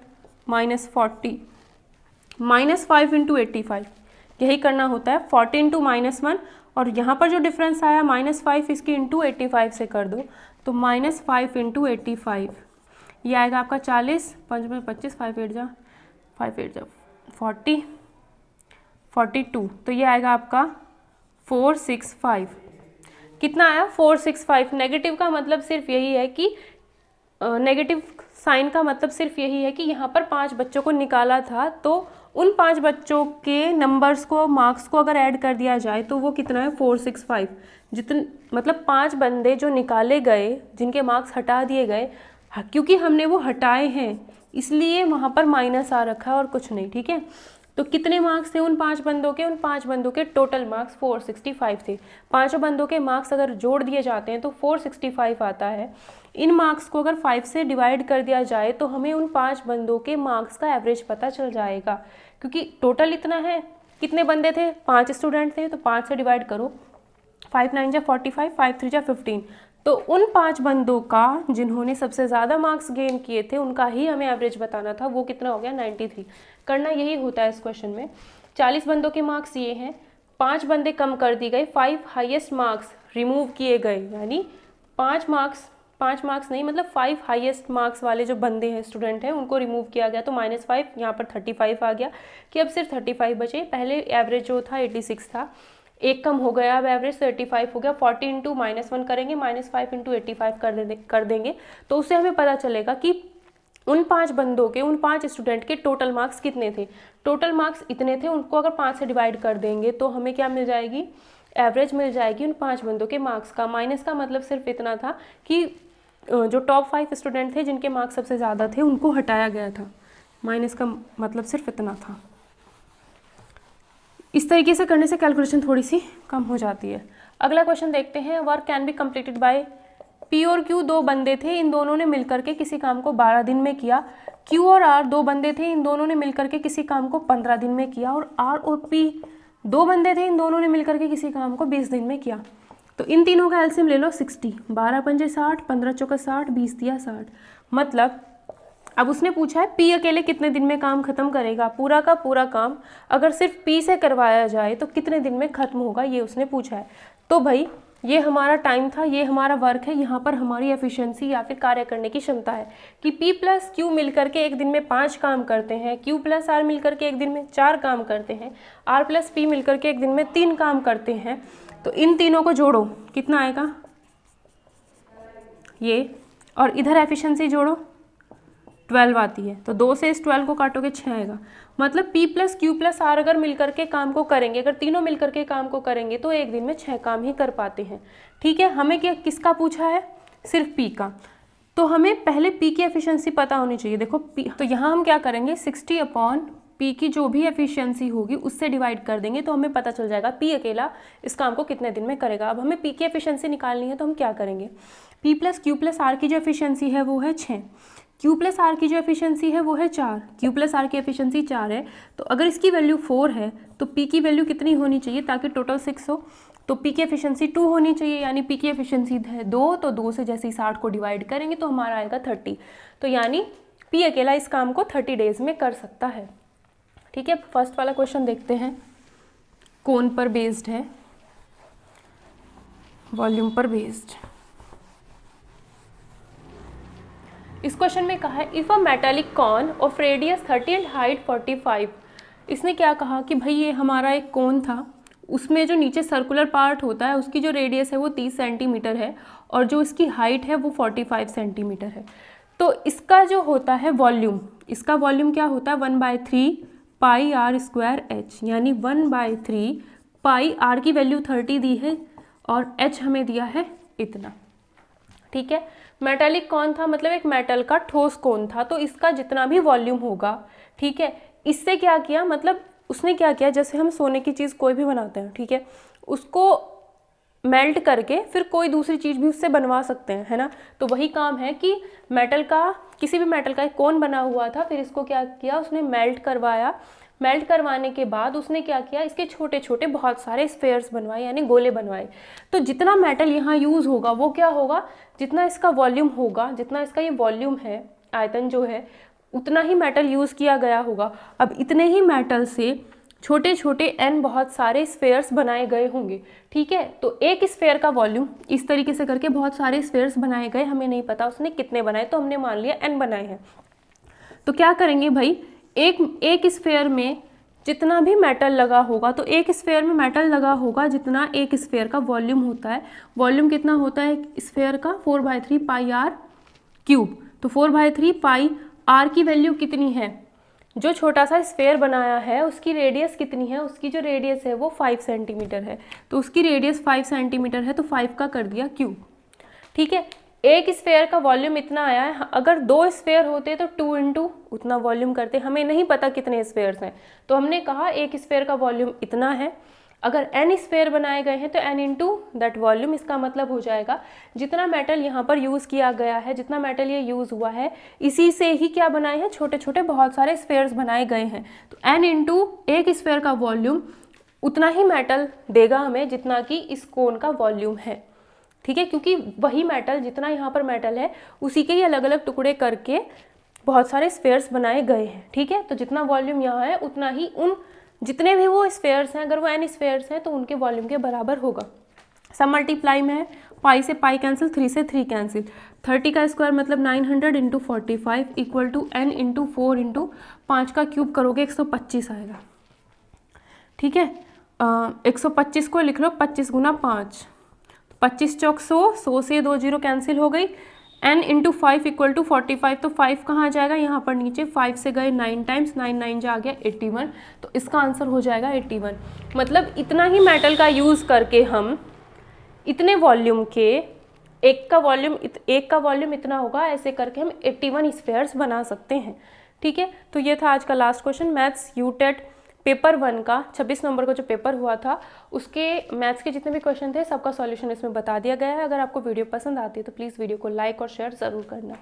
-40 -5 इंटू 85, यही करना होता है। 40 इंटू -1 और यहाँ पर जो डिफरेंस आया -5 इसकी इंटू 85 से कर दो, तो -5 इंटू 85 ये आएगा आपका 40, 5 में 25, 5 8 जा 40 42, तो ये आएगा आपका 465। कितना आया, 465। नेगेटिव का मतलब सिर्फ यही है कि नेगेटिव साइन का मतलब सिर्फ यही है कि यहाँ पर 5 बच्चों को निकाला था, तो उन 5 बच्चों के नंबर्स को, मार्क्स को अगर ऐड कर दिया जाए तो वो कितना है, 465। जितने मतलब 5 बंदे जो निकाले गए जिनके मार्क्स हटा दिए गए, क्योंकि हमने वो हटाए हैं इसलिए वहाँ पर माइनस आ रखा है और कुछ नहीं, ठीक है। तो कितने मार्क्स थे उन 5 बंदों के, उन 5 बंदों के टोटल मार्क्स 465 थे। 5 बंदों के मार्क्स अगर जोड़ दिए जाते हैं तो 465 आता है। इन मार्क्स को अगर 5 से डिवाइड कर दिया जाए तो हमें उन 5 बंदों के मार्क्स का एवरेज पता चल जाएगा, क्योंकि टोटल इतना है। कितने बंदे थे, 5 स्टूडेंट थे, तो 5 से डिवाइड करो, 5 9 जा 45, 5 3 जा 15, तो उन 5 बंदों का जिन्होंने सबसे ज़्यादा मार्क्स गेन किए थे उनका ही हमें एवरेज बताना था, वो कितना हो गया, 93। करना यही होता है इस क्वेश्चन में। 40 बंदों के मार्क्स ये हैं, 5 बंदे कम कर दी गई, 5 हाईएस्ट मार्क्स रिमूव किए गए, यानी 5 मार्क्स नहीं, मतलब 5 हाईएस्ट मार्क्स वाले जो बंदे हैं, स्टूडेंट हैं, उनको रिमूव किया गया, तो -5, यहाँ पर 35 आ गया कि अब सिर्फ 35 बचे। पहले एवरेज जो था 86 था, एक कम हो गया, अब एवरेज 35 हो गया। 40 इंटू -1 करेंगे, -5 इंटू 85 कर देंगे, तो उससे हमें पता चलेगा कि उन 5 बंदों के, उन 5 स्टूडेंट के टोटल मार्क्स कितने थे। टोटल मार्क्स इतने थे, उनको अगर 5 से डिवाइड कर देंगे तो हमें क्या मिल जाएगी, एवरेज मिल जाएगी उन 5 बंदों के मार्क्स का। माइनस का मतलब सिर्फ इतना था कि जो टॉप 5 स्टूडेंट थे जिनके मार्क्स सबसे ज़्यादा थे उनको हटाया गया था। माइनस का मतलब सिर्फ इतना था। इस तरीके से करने से कैलकुलेशन थोड़ी सी कम हो जाती है। अगला क्वेश्चन देखते हैं। Work can be completed by P और क्यू, 2 बंदे थे, इन दोनों ने मिलकर के किसी काम को 12 दिन में किया। क्यू और आर 2 बंदे थे, इन दोनों ने मिलकर के किसी काम को 15 दिन में किया। और आर और पी 2 बंदे थे, इन दोनों ने मिलकर के किसी काम को 20 दिन में किया। तो इन तीनों का एलसीएम ले लो 60, 12 पंजे 60, 15 चौका 60, 20 दिया 60। मतलब अब उसने पूछा है पी अकेले कितने दिन में काम खत्म करेगा, पूरा का पूरा काम अगर सिर्फ पी से करवाया जाए तो कितने दिन में खत्म होगा, ये उसने पूछा है। तो भाई ये हमारा टाइम था, ये हमारा वर्क है, यहाँ पर हमारी एफिशिएंसी या फिर कार्य करने की क्षमता है कि पी प्लस क्यू मिलकर के एक दिन में 5 काम करते हैं, क्यू प्लस आर मिलकर के एक दिन में 4 काम करते हैं, आर प्लस पी मिलकर के एक दिन में 3 काम करते हैं। तो इन तीनों को जोड़ो, कितना आएगा ये, और इधर एफिशिएंसी जोड़ो 12 आती है। तो 2 से इस 12 को काटोगे 6 आएगा। मतलब P plus q plus r अगर मिलकर के काम को करेंगे, अगर तीनों मिलकर के काम को करेंगे तो एक दिन में 6 काम ही कर पाते हैं। ठीक है, हमें क्या किसका पूछा है, सिर्फ P का। तो हमें पहले P की एफिशिएंसी पता होनी चाहिए। देखो P, तो यहाँ हम क्या करेंगे 60/P की जो भी एफिशिएंसी होगी उससे डिवाइड कर देंगे, तो हमें पता चल जाएगा P अकेला इस काम को कितने दिन में करेगा। अब हमें P की एफिशिएंसी निकालनी है, तो हम क्या करेंगे, P plus q plus r की जो एफिशिएंसी है वो है 6, Q प्लस आर की जो एफिशिएंसी है वो है 4, Q प्लस आर की एफिशिएंसी 4 है। तो अगर इसकी वैल्यू 4 है तो P की वैल्यू कितनी होनी चाहिए ताकि टोटल 6 हो, तो P की एफिशिएंसी 2 होनी चाहिए, यानी P की एफिशिएंसी है 2, तो 2 से जैसे ही 60 को डिवाइड करेंगे तो हमारा आएगा 30। तो यानी P अकेला इस काम को 30 डेज में कर सकता है। ठीक है, फर्स्ट वाला क्वेश्चन देखते हैं, कोन पर बेस्ड है, वॉल्यूम पर बेस्ड। इस क्वेश्चन में कहा है if a metallic cone of radius 30 and height 45। इसने क्या कहा कि भाई ये हमारा एक कोन था, उसमें जो नीचे सर्कुलर पार्ट होता है उसकी जो रेडियस है वो 30 सेंटीमीटर है और जो इसकी हाइट है वो 45 सेंटीमीटर है। तो इसका जो होता है वॉल्यूम, इसका वॉल्यूम क्या होता है 1/3 पाई आर स्क्वायर एच, यानी 1/3 पाई, आर की वैल्यू 30 दी है और एच हमें दिया है इतना। ठीक है, मेटालिक कौन था, मतलब एक मेटल का ठोस कौन था, तो इसका जितना भी वॉल्यूम होगा, ठीक है, इससे क्या किया, मतलब उसने क्या किया, जैसे हम सोने की चीज़ कोई भी बनाते हैं, ठीक है, उसको मेल्ट करके फिर कोई दूसरी चीज़ भी उससे बनवा सकते हैं, है ना। तो वही काम है कि मेटल का, किसी भी मेटल का एक कोन बना हुआ था, फिर इसको क्या किया, उसने मेल्ट करवाया। मेल्ट करवाने के बाद उसने क्या किया, इसके छोटे छोटे बहुत सारे स्फेयर्स बनवाए, यानी गोले बनवाए। तो जितना मेटल यहाँ यूज़ होगा वो क्या होगा, जितना इसका वॉल्यूम होगा, जितना इसका ये वॉल्यूम है, आयतन जो है, उतना ही मेटल यूज़ किया गया होगा। अब इतने ही मेटल से छोटे छोटे n बहुत सारे स्फेयर्स बनाए गए होंगे। ठीक है, तो एक स्फेयर का वॉल्यूम इस तरीके से करके बहुत सारे स्फेयर्स बनाए गए, हमें नहीं पता उसने कितने बनाए, तो हमने मान लिया n बनाए हैं। तो क्या करेंगे भाई, एक स्फेयर में जितना भी मेटल लगा होगा, तो एक स्फेयर में मेटल लगा होगा जितना एक स्फेयर का वॉल्यूम होता है। वॉल्यूम कितना होता है एक स्फेयर का, 4/3 पाई आर क्यूब। तो 4/3 पाई आर की वैल्यू कितनी है, जो छोटा सा स्फेयर बनाया है उसकी रेडियस कितनी है, उसकी जो रेडियस है वो 5 सेंटीमीटर है, तो उसकी रेडियस 5 सेंटीमीटर है, तो 5 का कर दिया क्यूब। ठीक है, एक स्फेयर का वॉल्यूम इतना आया है, अगर 2 स्फेयर होते तो 2 इंटू उतना वॉल्यूम करते, हमें नहीं पता कितने स्फेयर्स हैं, तो हमने कहा एक स्फेयर का वॉल्यूम इतना है। अगर n स्फेयर बनाए गए हैं तो n इंटू दैट वॉल्यूम, इसका मतलब हो जाएगा जितना मेटल यहाँ पर यूज़ किया गया है, जितना मेटल ये यूज़ हुआ है, इसी से ही क्या बनाए हैं, छोटे छोटे बहुत सारे स्फेयर्स बनाए गए हैं। तो n इंटू एक स्फेयर का वॉल्यूम उतना ही मेटल देगा हमें जितना कि इस कोन का वॉल्यूम है। ठीक है, क्योंकि वही मेटल, जितना यहाँ पर मेटल है उसी के ही अलग अलग टुकड़े करके बहुत सारे स्फेयर्स बनाए गए हैं। ठीक है, तो जितना वॉल्यूम यहाँ है उतना ही उन जितने भी वो स्फेयर्स हैं, अगर वो n स्फेयर्स हैं तो उनके वॉल्यूम के बराबर होगा। सब मल्टीप्लाई में है, पाई से पाई कैंसिल, 3 से 3 कैंसिल, 30 का स्क्वायर मतलब 900 into 45 equal to n into 4 into 5 का क्यूब करोगे 125 आएगा। ठीक है, 125 को लिख लो 25 गुना 5, 25 चौक 100, 100 से 2 0 कैंसिल हो गई, n इंटू 5 इक्वल टू 45, तो 5 कहाँ जाएगा, यहाँ पर नीचे 5 से गए 9 टाइम्स, 9 9 जा गया 81, तो इसका आंसर हो जाएगा 81। मतलब इतना ही मेटल का यूज़ करके हम इतने वॉल्यूम के एक का वॉल्यूम इतना होगा, ऐसे करके हम 81 स्फेयर्स बना सकते हैं। ठीक है, तो ये था आज का last question, maths UTET paper 1 का 26 नंबर का जो पेपर हुआ था, उसके मैथ्स के जितने भी क्वेश्चन थे सबका सॉल्यूशन इसमें बता दिया गया है। अगर आपको वीडियो पसंद आती है तो प्लीज़ वीडियो को लाइक और शेयर ज़रूर करना।